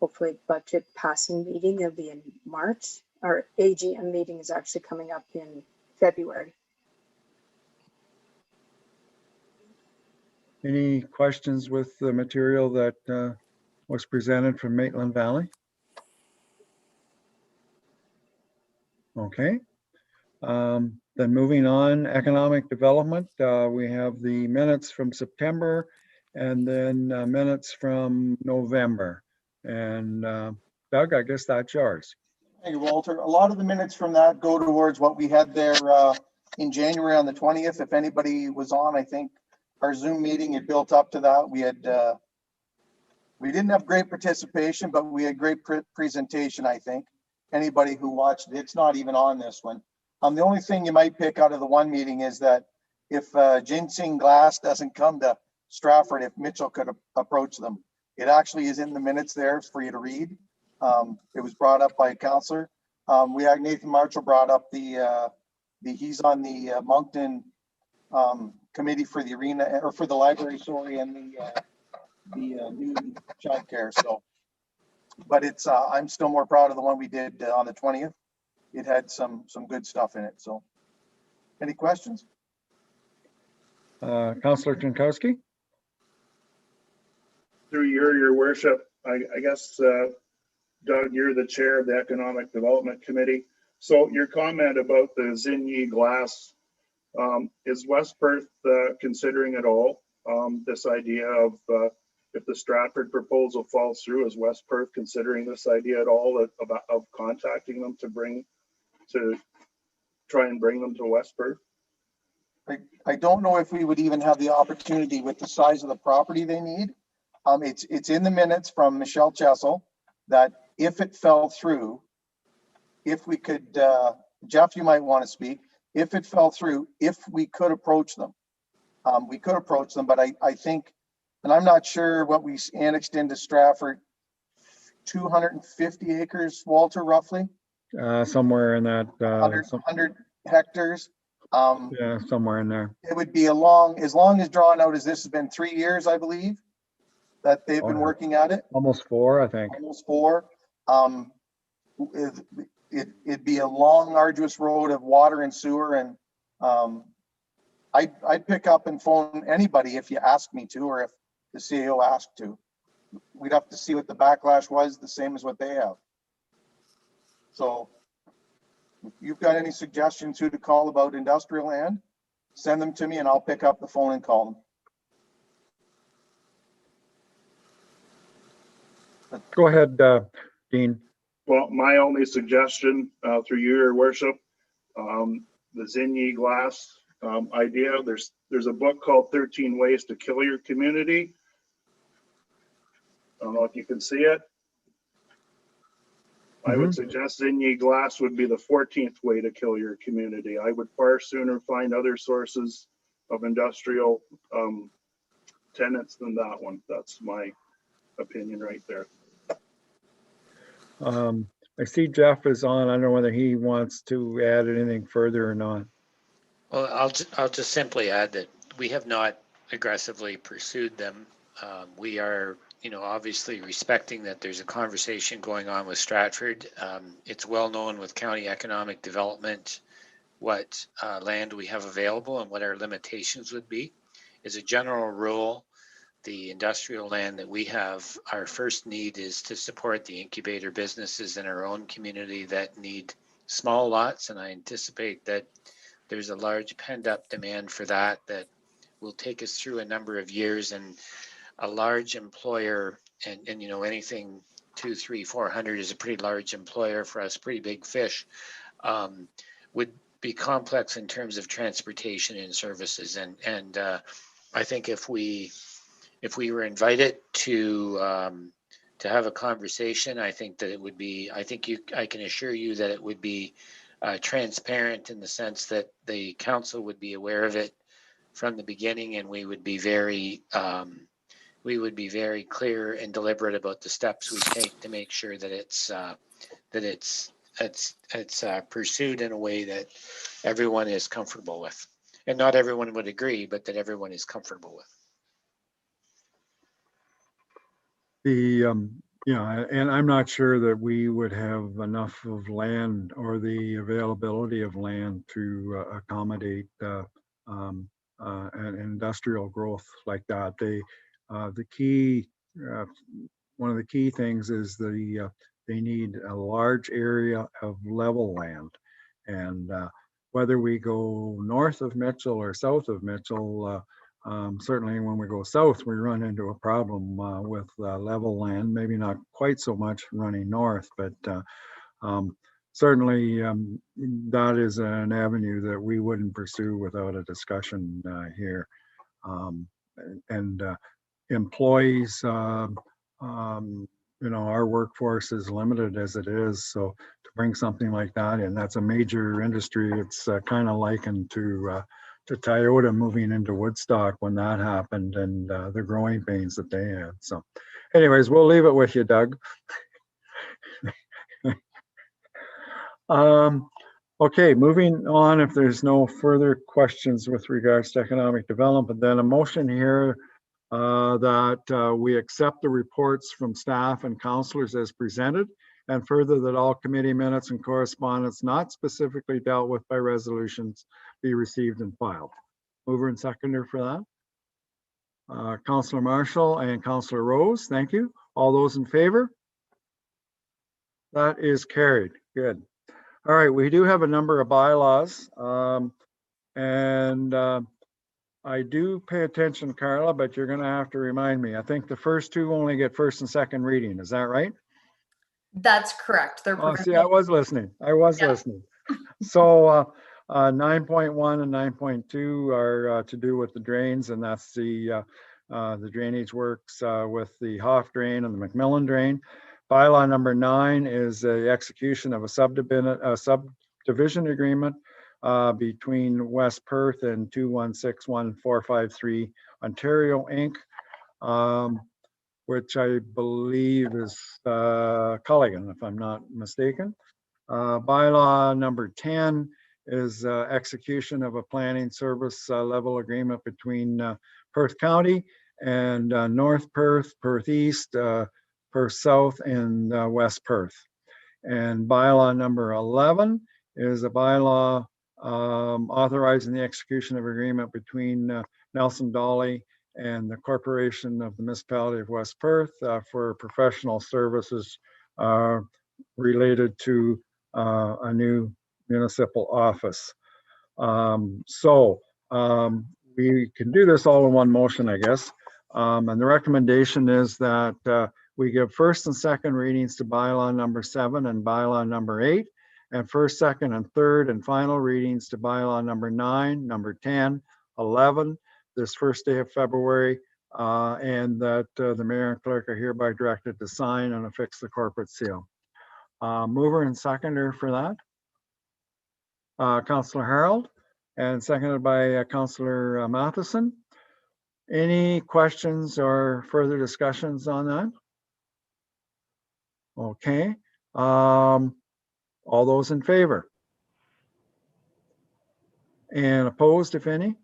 hopefully budget passing meeting. It'll be in March. Our AGM meeting is actually coming up in February. Any questions with the material that was presented from Maitland Valley? Okay. Then moving on, economic development, we have the minutes from September and then minutes from November. And Doug, I guess that's yours. Thank you, Walter. A lot of the minutes from that go towards what we had there in January on the 20th. If anybody was on, I think our Zoom meeting, it built up to that. We had, we didn't have great participation, but we had great presentation, I think. Anybody who watched it, it's not even on this one. The only thing you might pick out of the one meeting is that if Ginseng Glass doesn't come to Stratford, if Mitchell could approach them. It actually is in the minutes there for you to read. It was brought up by a councillor. We had Nathan Marshall brought up he's on the Moncton committee for the arena or for the library, sorry, and the new childcare. So, but it's I'm still more proud of the one we did on the 20th. It had some good stuff in it. So, any questions? Councillor Jankowski. Through your worship, I guess, Doug, you're the chair of the Economic Development Committee. So your comment about the Zinyi glass, is West Perth considering at all this idea of if the Stratford proposal falls through, is West Perth considering this idea at all of contacting them to try and bring them to West Perth? I don't know if we would even have the opportunity with the size of the property they need. It's in the minutes from Michelle Chessel that if it fell through, if we could, Jeff, you might want to speak. If it fell through, if we could approach them, we could approach them. But I think, and I'm not sure what we annexed into Stratford, 250 acres, Walter, roughly. Somewhere in that 100 hectares. Yeah, somewhere in there. It would be as long as drawn out as this has been 3 years, I believe, that they've been working at it. Almost 4, I think. Almost 4. It'd be a long, arduous road of water and sewer, and I'd pick up and phone anybody if you asked me to, or if the CEO asked to. We'd have to see what the backlash was, the same as what they have. So if you've got any suggestions who to call about industrial land, send them to me and I'll pick up the phone and call them. Go ahead, Dean. Well, my only suggestion through your worship, the Zinyi glass idea, there's a book called 13 Ways to Kill Your Community. I don't know if you can see it. I would suggest Zinyi glass would be the 14th way to kill your community. I would far sooner find other sources of industrial tenants than that one. That's my opinion right there. I see Jeff is on. I don't know whether he wants to add anything further or not. Well, I'll just simply add that we have not aggressively pursued them. We are, obviously respecting that there's a conversation going on with Stratford. It's well known with county economic development what land we have available and what our limitations would be. As a general rule, the industrial land that we have, our first need is to support the incubator businesses in our own community that need small lots, and I anticipate that there's a large pent-up demand for that will take us through a number of years. And a large employer, and anything 200, 300, 400 is a pretty large employer for us, pretty big fish, would be complex in terms of transportation and services. And I think if we were invited to have a conversation, I think that it would be, I can assure you that it would be transparent in the sense that the council would be aware of it from the beginning, and we would be very clear and deliberate about the steps we take to make sure that it's pursued in a way that everyone is comfortable with. And not everyone would agree, but that everyone is comfortable with. Yeah, and I'm not sure that we would have enough of land or the availability of land to accommodate an industrial growth like that. The key, one of the key things is they need a large area of level land, and whether we go north of Mitchell or south of Mitchell. Certainly when we go south, we run into a problem with level land, maybe not quite so much running north, but certainly that is an avenue that we wouldn't pursue without a discussion here. And employees, our workforce is limited as it is, so to bring something like that in, that's a major industry. It's kind of likened to Toyota moving into Woodstock when that happened, and the growing pains that they had. So anyways, we'll leave it with you, Doug. Okay, moving on, if there's no further questions with regards to economic development, then a motion here that we accept the reports from staff and councillors as presented, and further that all committee minutes and correspondence not specifically dealt with by resolutions be received and filed. Mover and seconder for that. Councillor Marshall and Councillor Rose, thank you. All those in favor? That is carried. Good. All right, we do have a number of bylaws, and I do pay attention, Carla, but you're going to have to remind me. I think the first two only get first and second reading. Is that right? That's correct. They're Oh, see, I was listening. Listening. So 9.1 and 9.2 are to do with the drains, and that's the drainage works with the Hoff drain and the McMillan drain. Bylaw number 9 is the execution of a subdivision agreement between West Perth and 2161453 Ontario Inc., which I believe is Culligan, if I'm not mistaken. Bylaw number 10 is execution of a planning service level agreement between Perth County and North Perth, Perth East, Perth South, and West Perth. And bylaw number 11 is a bylaw authorizing the execution of agreement between Nelson Dolly and the Corporation of the Municipality of West Perth for professional services related to a new municipal office. We can do this all in one motion, I guess. And the recommendation is that we give first and second readings to bylaw number 7 and bylaw number 8, and first, second, and third and final readings to bylaw number 9, number 10, 11, this first day of February, and that the mayor and clerk are hereby directed to sign and affix the corporate seal. Mover and seconder for that, Councillor Harold, and seconded by Councillor Matheson. Any questions or further discussions on that? Okay. All those in favor? And opposed, if any?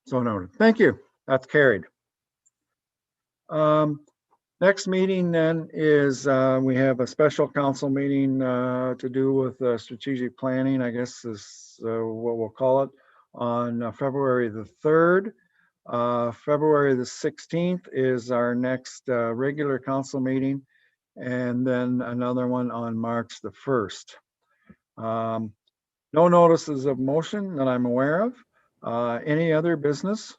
So noted. Thank you. That's carried. Next meeting then is we have a special council meeting to do with strategic planning, I guess is what we'll call it, on February the 3rd. February the 16th is our next regular council meeting, and then another one on March the 1st. No notices of motion that I'm aware of. Any other business?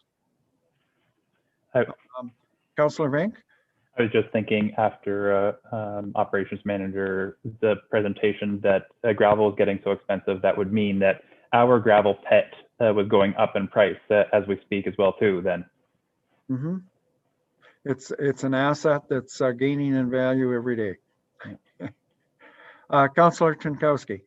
Councillor Vink? I was just thinking after operations manager, the presentation that gravel is getting so expensive, that would mean that our gravel pit was going up in price as we speak as well too then. Mm-hmm. It's an asset that's gaining in value every day. Councillor Chankowski.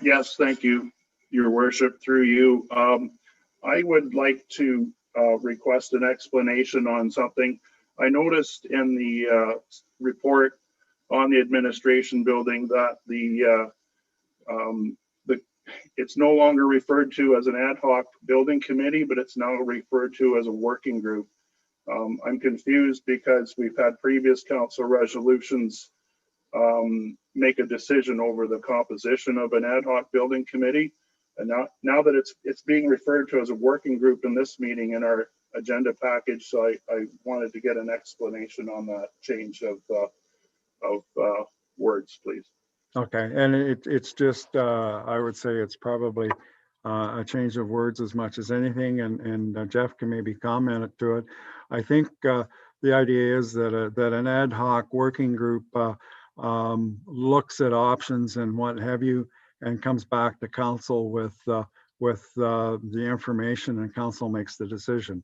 Yes, thank you, Your Worship, through you. I would like to request an explanation on something. I noticed in the report on the administration building that it's no longer referred to as an ad hoc building committee, but it's now referred to as a working group. I'm confused because we've had previous council resolutions make a decision over the composition of an ad hoc building committee. And now that it's being referred to as a working group in this meeting in our agenda package, so I wanted to get an explanation on that change of words, please. Okay, and it's just, I would say it's probably a change of words as much as anything, and Jeff can maybe comment to it. I think the idea is that an ad hoc working group looks at options and what have you, and comes back to council with the information, and council makes the decision.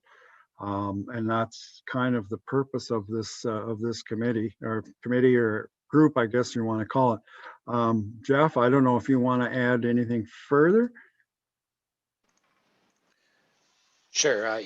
And that's kind of the purpose of this committee or group, I guess you want to call it. Jeff, I don't know if you want to add anything further. Sure.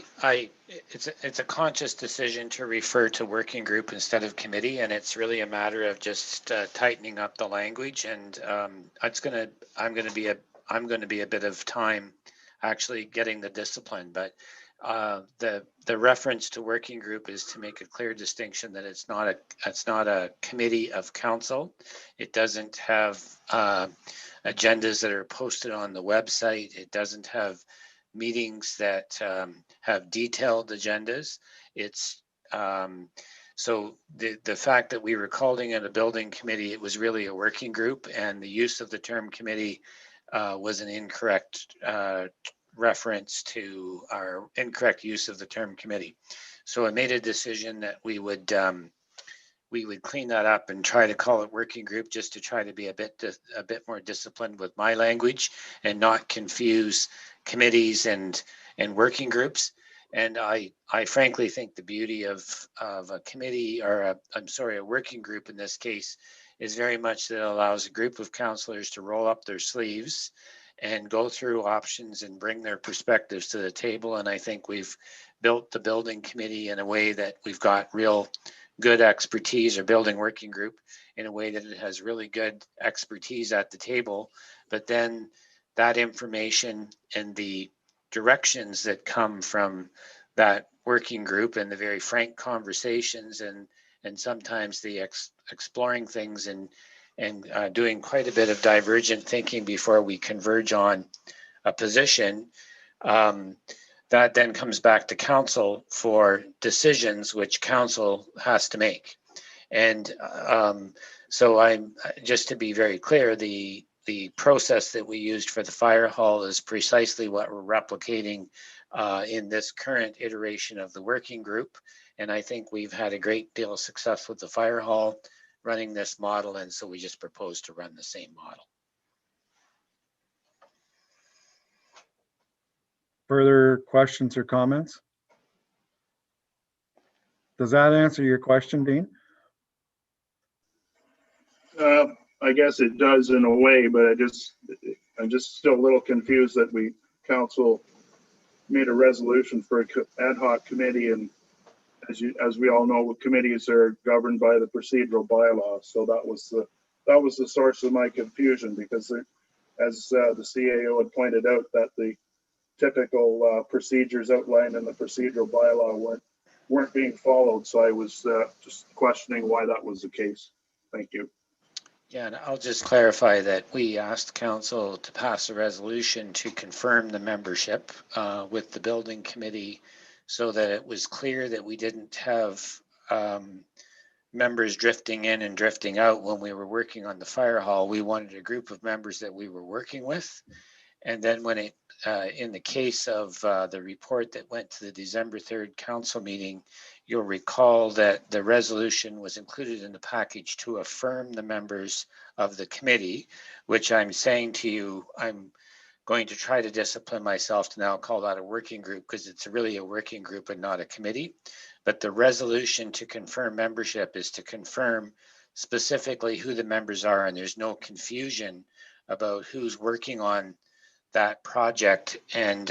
It's a conscious decision to refer to working group instead of committee, and it's really a matter of just tightening up the language. And I'm going to be a bit of time actually getting the discipline, but the reference to working group is to make a clear distinction that it's not a committee of council. It doesn't have agendas that are posted on the website. It doesn't have meetings that have detailed agendas. It's so the fact that we were calling it a building committee, it was really a working group, and the use of the term committee was an incorrect reference to our incorrect use of the term committee. So I made a decision that we would clean that up and try to call it working group, just to try to be a bit more disciplined with my language and not confuse committees and working groups. And I frankly think the beauty of a committee, or a working group in this case, is very much that it allows a group of councillors to roll up their sleeves and go through options and bring their perspectives to the table. And I think we've built the building committee in a way that we've got real good expertise, or building working group in a way that it has really good expertise at the table. But then that information and the directions that come from that working group, and the very frank conversations, and sometimes the exploring things and doing quite a bit of divergent thinking before we converge on a position, that then comes back to council for decisions which council has to make. And so I'm just to be very clear, the process that we used for the fire hall is precisely what we're replicating in this current iteration of the working group. And I think we've had a great deal of success with the fire hall running this model, and so we just propose to run the same model. Further questions or comments? Does that answer your question, Dean? I guess it does in a way, but I'm just still a little confused that council made a resolution for an ad hoc committee, and as we all know, committees are governed by the procedural bylaws. So that was the source of my confusion, because as the CAO had pointed out, that the typical procedures outlined in the procedural bylaw weren't being followed. So I was just questioning why that was the case. Thank you. Yeah, and I'll just clarify that we asked council to pass a resolution to confirm the membership with the building committee, so that it was clear that we didn't have members drifting in and drifting out when we were working on the fire hall. We wanted a group of members that we were working with. And then when it in the case of the report that went to the December 3rd council meeting, you'll recall that the resolution was included in the package to affirm the members of the committee, which I'm saying to you, I'm going to try to discipline myself to now call that a working group, because it's really a working group and not a committee. But the resolution to confirm membership is to confirm specifically who the members are, and there's no confusion about who's working on that project. And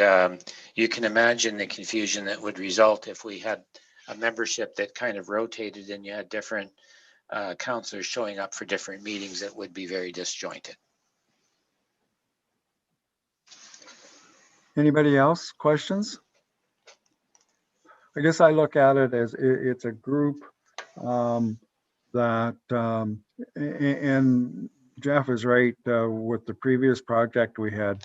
you can imagine the confusion that would result if we had a membership that kind of rotated and you had different councillors showing up for different meetings. That would be very disjointed. Anybody else? Questions? I guess I look at it as it's a group that, and Jeff is right, with the previous project we had,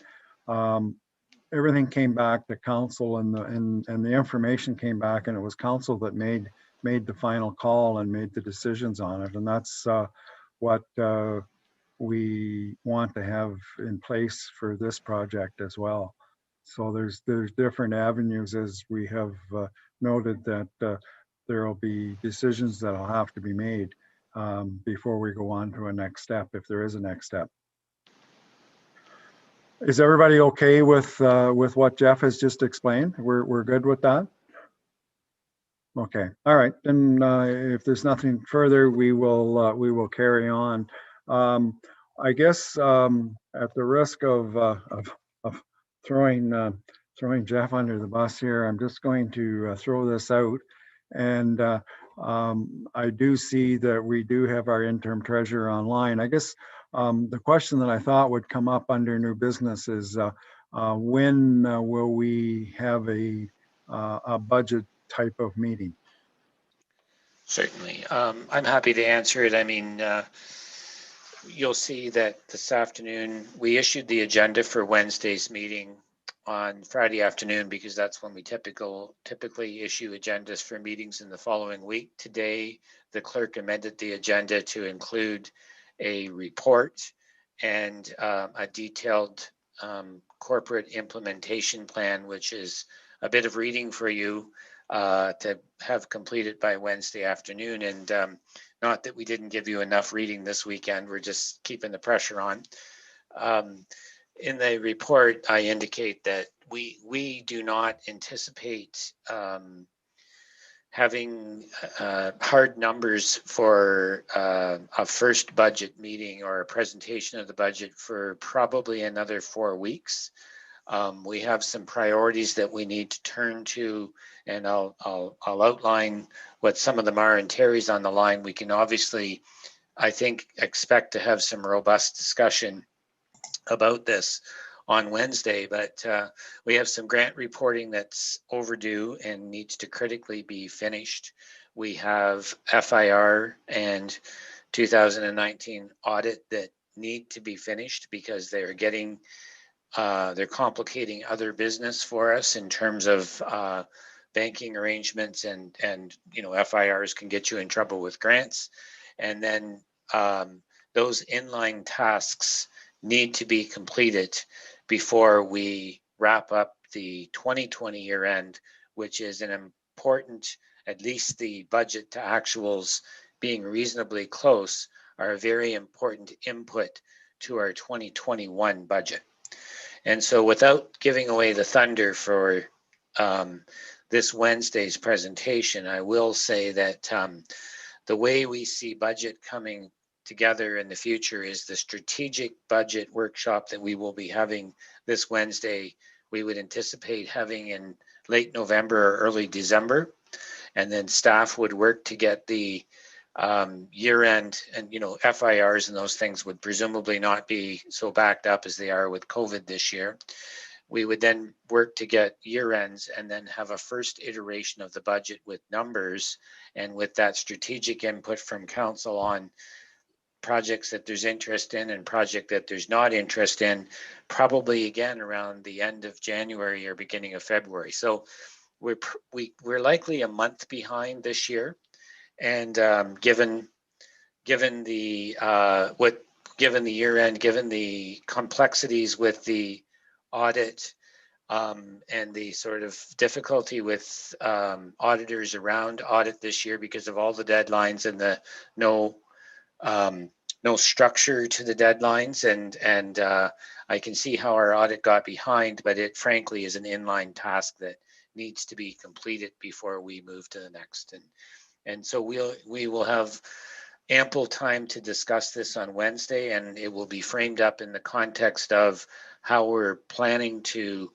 everything came back to council, and the information came back, and it was council that made the final call and made the decisions on it. And that's what we want to have in place for this project as well. So there's different avenues, as we have noted, that there will be decisions that will have to be made before we go on to a next step, if there is a next step. Is everybody okay with what Jeff has just explained? We're good with that? Okay, all right. Then if there's nothing further, we will carry on. I guess at the risk of throwing Jeff under the bus here, I'm just going to throw this out. And I do see that we do have our interim treasurer online. I guess the question that I thought would come up under new business is when will we have a budget type of meeting? Certainly. I'm happy to answer it. I mean, you'll see that this afternoon we issued the agenda for Wednesday's meeting on Friday afternoon, because that's when we typically issue agendas for meetings in the following week. Today, the clerk amended the agenda to include a report and a detailed corporate implementation plan, which is a bit of reading for you to have completed by Wednesday afternoon. And not that we didn't give you enough reading this weekend, we're just keeping the pressure on. In the report, I indicate that we do not anticipate having hard numbers for a first budget meeting or a presentation of the budget for probably another 4 weeks. We have some priorities that we need to turn to, and I'll outline what some of them are. And Terry's on the line. We can obviously, I think, expect to have some robust discussion about this on Wednesday, but we have some grant reporting that's overdue and needs to critically be finished. We have FIR and 2019 audit that need to be finished, because they're getting they're complicating other business for us in terms of banking arrangements, and you know, FIRs can get you in trouble with grants. And then those inline tasks need to be completed before we wrap up the 2020 year end, which is an important, at least the budget to actuals being reasonably close, are a very important input to our 2021 budget. And so, without giving away the thunder for this Wednesday's presentation, I will say that the way we see budget coming together in the future is the strategic budget workshop that we will be having this Wednesday. We would anticipate having in late November or early December, and then staff would work to get the year end, and you know, FIRs and those things would presumably not be so backed up as they are with COVID this year. We would then work to get year ends and then have a first iteration of the budget with numbers and with that strategic input from council on projects that there's interest in and project that there's not interest in, probably again around the end of January or beginning of February. So we're likely a month behind this year, and given the year end, given the complexities with the audit and the sort of difficulty with auditors around audit this year because of all the deadlines and the no structure to the deadlines. And I can see how our audit got behind, but it frankly is an inline task that needs to be completed before we move to the next. And so we will have ample time to discuss this on Wednesday, and it will be framed up in the context of how we're planning to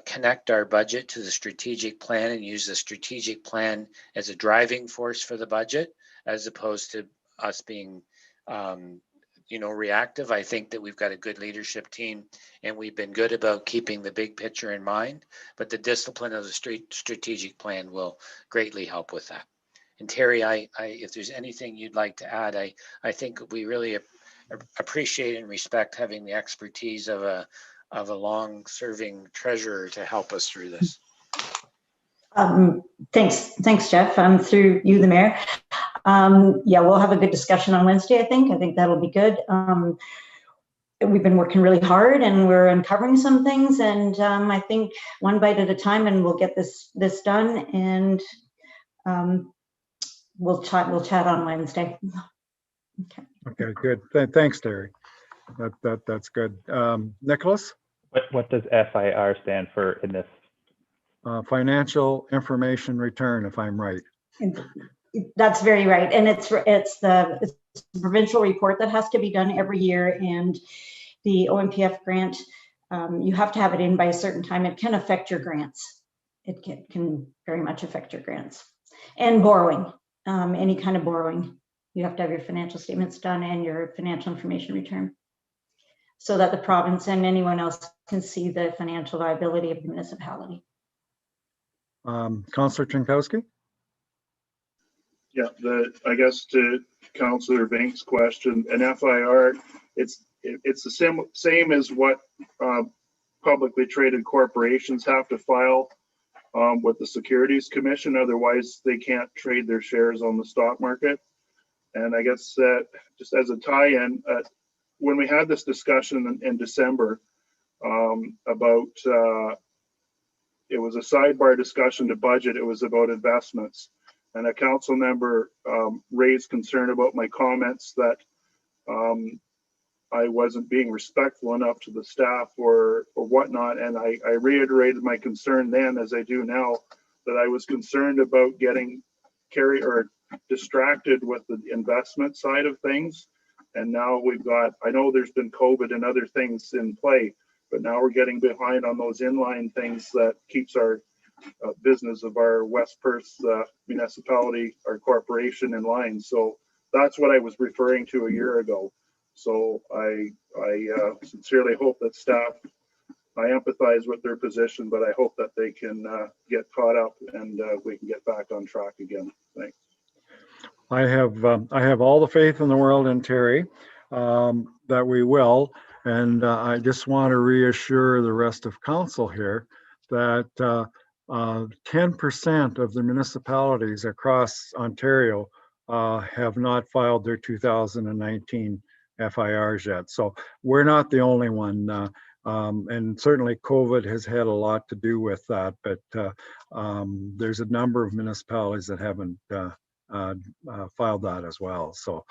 connect our budget to the strategic plan and use the strategic plan as a driving force for the budget, as opposed to us being reactive. I think that we've got a good leadership team, and we've been good about keeping the big picture in mind, but the discipline of the strategic plan will greatly help with that. And Terry, if there's anything you'd like to add, I think we really appreciate and respect having the expertise of a long-serving treasurer to help us through this. Thanks, Jeff. Through you, the mayor. Yeah, we'll have a good discussion on Wednesday. I think that'll be good. We've been working really hard, and we're uncovering some things. And I think one bite at a time, and we'll get this done. And we'll chat on Wednesday. Okay, good. Thanks, Terry. That's good. Nicholas? What does FIR stand for in this? Financial information return, if I'm right. That's very right. And it's the provincial report that has to be done every year. And the OMPF grant, you have to have it in by a certain time. It can affect your grants. It can very much affect your grants. And borrowing, any kind of borrowing. You have to have your financial statements done and your financial information return, so that the province and anyone else can see the financial viability of the municipality. Councillor Chinkowski? Yeah, I guess to Councillor Vink's question, an FIR, it's the same as what publicly traded corporations have to file with the Securities Commission. Otherwise, they can't trade their shares on the stock market. And I guess just as a tie-in, when we had this discussion in December about, it was a sidebar discussion to budget, it was about investments. And a council member raised concern about my comments that I wasn't being respectful enough to the staff or whatnot. And I reiterated my concern then, as I do now, that I was concerned about getting distracted with the investment side of things. And now we've got, I know there's been COVID and other things in play, but now we're getting behind on those inline things that keeps our business of our West Perth municipality, our corporation in line. So that's what I was referring to a year ago. So I sincerely hope that staff, I empathize with their position, but I hope that they can get caught up and we can get back on track again. Thanks. I have all the faith in the world in Terry that we will, and I just want to reassure the rest of council here that 10% of the municipalities across Ontario have not filed their 2019 FIRs yet. So we're not the only one, and certainly COVID has had a lot to do with that. But there's a number of municipalities that haven't filed that as well. So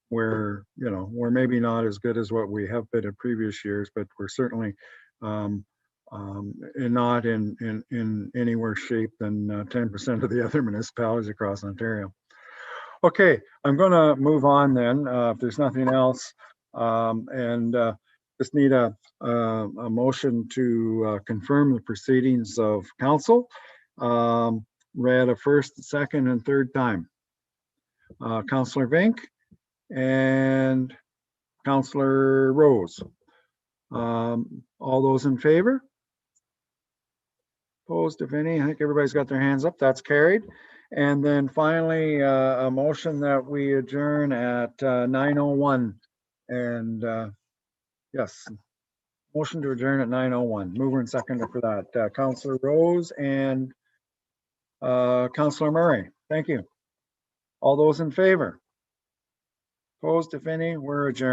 we're maybe not as good as what we have been in previous years, but we're certainly not in any worse shape than 10% of the other municipalities across Ontario. Okay, I'm going to move on then, if there's nothing else, and just need a motion to confirm the proceedings of council. Read a first, second, and third time. Councillor Vink and Councillor Rose. All those in favor? Opposed, if any? I think everybody's got their hands up. That's carried. And then finally, a motion that we adjourn at 9:01. And yes, motion to adjourn at 9:01. Mover and seconder for that. Councillor Rose and Councillor Murray. Thank you. All those in favor? Opposed, if any? We're adjourned.